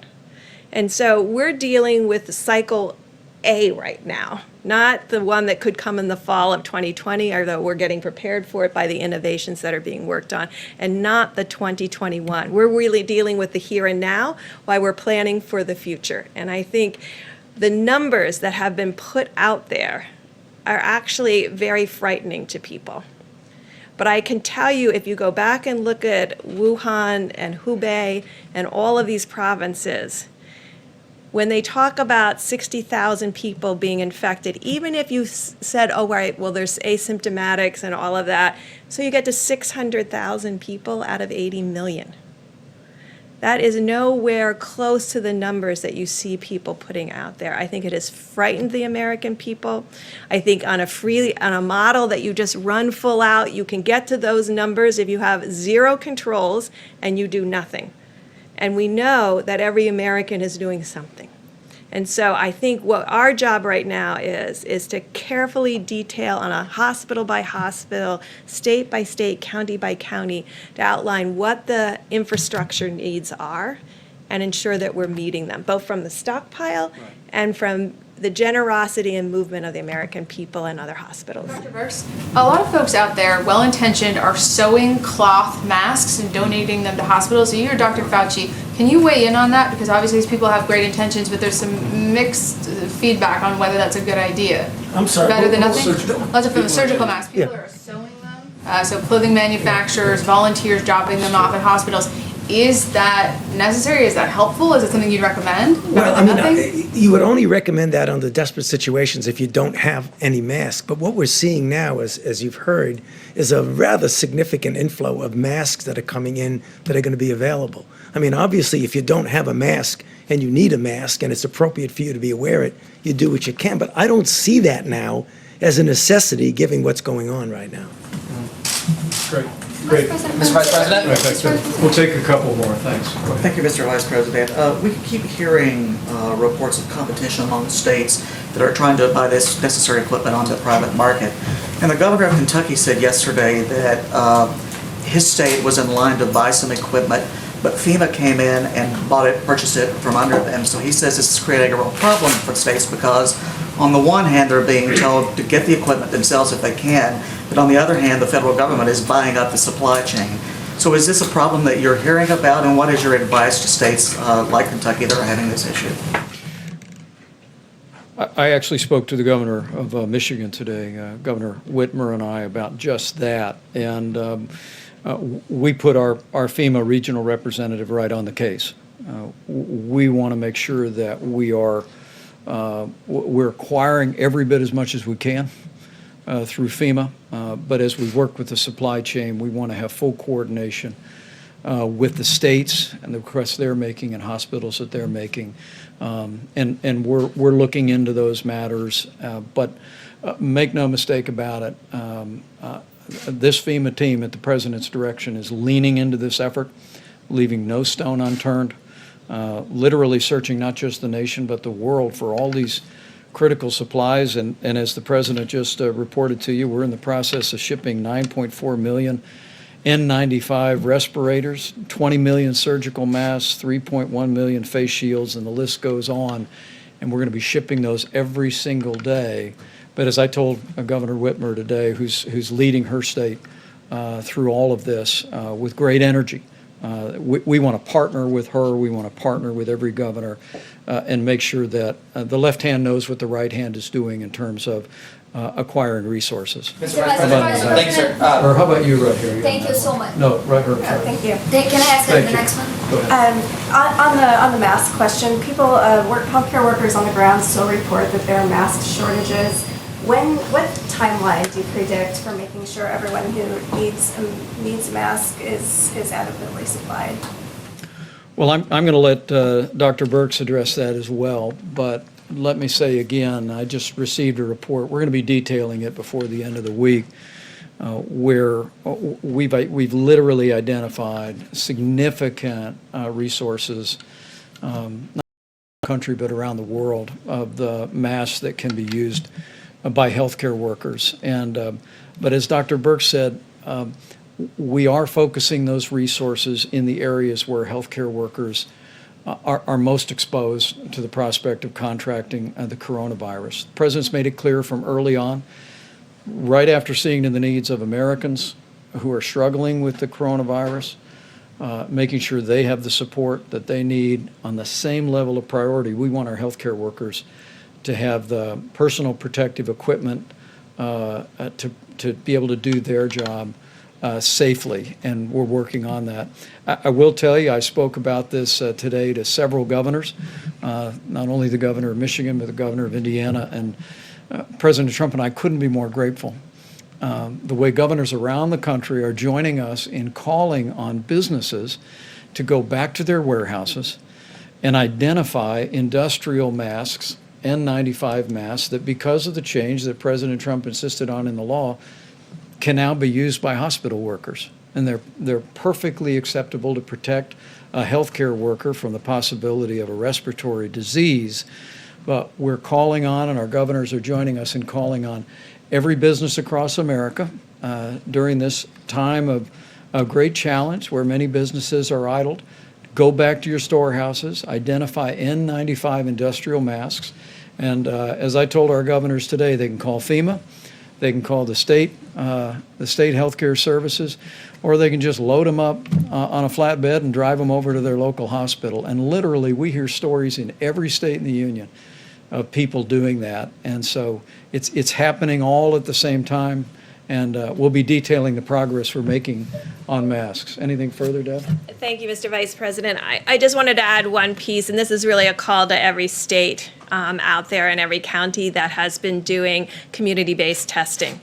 And so we're dealing with cycle A right now, not the one that could come in the fall of 2020, although we're getting prepared for it by the innovations that are being worked on, and not the 2021. We're really dealing with the here and now while we're planning for the future. And I think the numbers that have been put out there are actually very frightening to people. But I can tell you, if you go back and look at Wuhan and Hubei and all of these provinces, when they talk about 60,000 people being infected, even if you said, oh, right, well, there's asymptomatics and all of that, so you get to 600,000 people out of 80 million. That is nowhere close to the numbers that you see people putting out there. I think it has frightened the American people. I think on a model that you just run full out, you can get to those numbers if you have 0 controls and you do nothing. And we know that every American is doing something. And so I think what our job right now is to carefully detail on a hospital by hospital, state by state, county by county, to outline what the infrastructure needs are and ensure that we're meeting them, both from the stockpile and from the generosity and movement of the American people and other hospitals. Dr. Burks, a lot of folks out there, well-intentioned, are sewing cloth masks and donating them to hospitals. So you or Dr. Fauci, can you weigh in on that? Because obviously these people have great intentions, but there's some mixed feedback on whether that's a good idea. I'm sorry. Better than nothing? Surgical. Lots of surgical masks. People are sewing them. So clothing manufacturers, volunteers dropping them off at hospitals. Is that necessary? Is that helpful? Is it something you'd recommend? Well, I mean, you would only recommend that under desperate situations if you don't have any mask. But what we're seeing now, as you've heard, is a rather significant inflow of masks that are coming in that are going to be available. I mean, obviously, if you don't have a mask and you need a mask and it's appropriate for you to be wear it, you do what you can. But I don't see that now as a necessity, given what's going on right now. Great. Great. Mr. Vice President? We'll take a couple more, thanks. Thank you, Mr. Vice President. We keep hearing reports of competition among states that are trying to buy this necessary equipment on the private market. And the governor of Kentucky said yesterday that his state was in line to buy some equipment, but FEMA came in and purchased it from under them. So he says this is creating a real problem for states because on the one hand, they're being told to get the equipment themselves if they can, but on the other hand, the federal government is buying up the supply chain. So is this a problem that you're hearing about, and what is your advice to states like Kentucky that are having this issue? I actually spoke to the governor of Michigan today, Governor Whitmer and I, about just that. And we put our FEMA regional representative right on the case. We want to make sure that we're acquiring every bit as much as we can through FEMA. But as we work with the supply chain, we want to have full coordination with the states and the requests they're making and hospitals that they're making. And we're looking into those matters. But make no mistake about it, this FEMA team at the President's direction is leaning into this effort, leaving no stone unturned, literally searching not just the nation but the world for all these critical supplies. And as the President just reported to you, we're in the process of shipping 9.4 million N95 respirators, 20 million surgical masks, 3.1 million face shields, and the list goes on. And we're going to be shipping those every single day. But as I told Governor Whitmer today, who's leading her state through all of this with great energy, we want to partner with her. We want to partner with every governor and make sure that the left hand knows what the right hand is doing in terms of acquiring resources. Mr. Vice President. Thank you, sir. Or how about you right here? Thank you so much. No, right here. Thank you. Can I ask Thank the you. next one? Go ahead. On the mask question, people, healthcare workers on the ground still report that there are mask shortages. What timeline do you predict for making sure everyone who needs a mask is adequately supplied? Well, I'm going to let Dr. Burks address that as well, but let me say again, I just received a report. We're going to be detailing it before the end of the week, where we've literally identified significant resources, not in the country but around the world, of the masks that can be used by healthcare workers. And but as Dr. Burks said, we are focusing those resources in the areas where healthcare workers are most exposed to the prospect of contracting the coronavirus. The President's made it clear from early on, right after seeing to the needs of Americans who are struggling with the coronavirus, making sure they have the support that they need on the same level of priority. We want our healthcare workers to have the personal protective equipment to be able to do their job safely, and we're working on that. I will tell you, I spoke about this today to several governors, not only the governor of Michigan, but the governor of Indiana, and President Trump and I couldn't be more grateful. The way governors around the country are joining us in calling on businesses to go back to their warehouses and identify industrial masks, N95 masks, that because of the change that President Trump insisted on in the law, can now be used by hospital workers. And they're perfectly acceptable to protect a healthcare worker from the possibility of a respiratory disease. But we're calling on, and our governors are joining us in calling on every business across America during this time of a great challenge where many businesses are idled. Go back to your storehouses, identify N95 industrial masks, and as I told our governors today, they can call FEMA, they can call the state healthcare services, or they can just load them up on a flatbed and drive them over to their local hospital. And literally, we hear stories in every state in the union of people doing that. And so it's happening all at the same time, and we'll be detailing the progress we're making on masks. Anything further, Deb? Thank you, Mr. Vice President. I just wanted to add one piece, and this is really a call to every state out there and every county that has been doing community-based testing.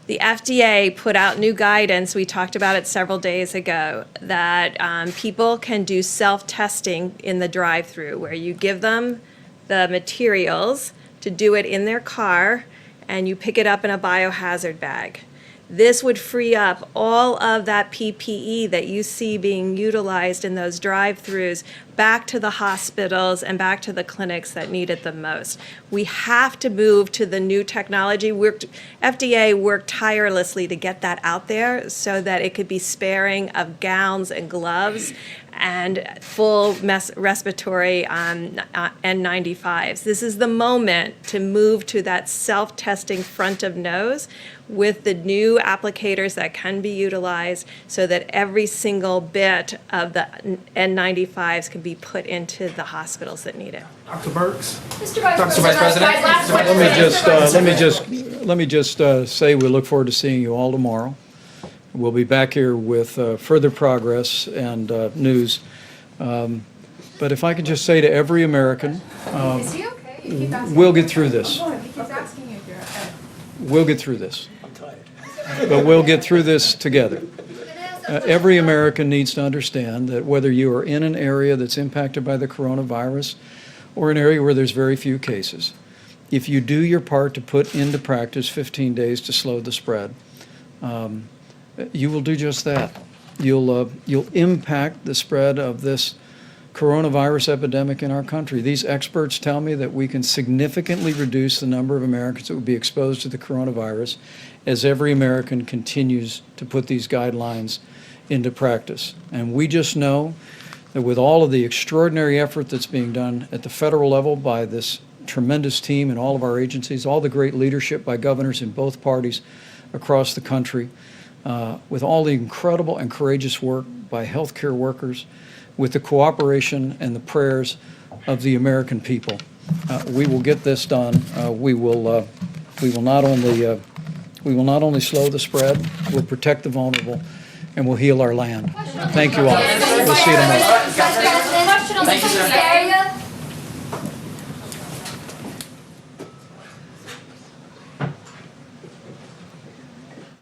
The FDA put out new guidance, we talked about it several days ago, that people can do self-testing in the drive-through, where you give them the materials to do it in their car, and you pick it up in a biohazard bag. This would free up all of that PPE that you see being utilized in those drive-throughs back to the hospitals and back to the clinics that need it the most. We have to move to the new technology. FDA worked tirelessly to get that out there so that it could be sparing of gowns and gloves and full respiratory N95s. This is the moment to move to that self-testing front of nose with the new applicators that can be utilized so that every single bit of the N95s can be put into the hospitals that need it. Dr. Burks? Mr. Vice Dr. Vice President? Let me just say we look forward to seeing you all tomorrow. We'll be back here with further progress and news. But if I could just say to every American, Is he okay? You keep asking. we'll get through this. He keeps asking you if you're okay. We'll get through this. I'm tired. But we'll get through this together. Every American needs to understand that whether you are in an area that's impacted by the coronavirus or an area where there's very few cases, if you do your part to put into practice 15 days to slow the spread, you will do just that. You'll impact the spread of this coronavirus epidemic in our country. These experts tell me that we can significantly reduce the number of Americans that would be exposed to the coronavirus as every American continues to put these guidelines into practice. And we just know that with all of the extraordinary effort that's being done at the federal level by this tremendous team and all of our agencies, all the great leadership by governors in both parties across the country, with all the incredible and courageous work by healthcare workers, with the cooperation and the prayers of the American people, we will get this done. We will not only slow the spread, we'll protect the vulnerable, and we'll heal our land. Thank you all. We'll see you tomorrow. Question on the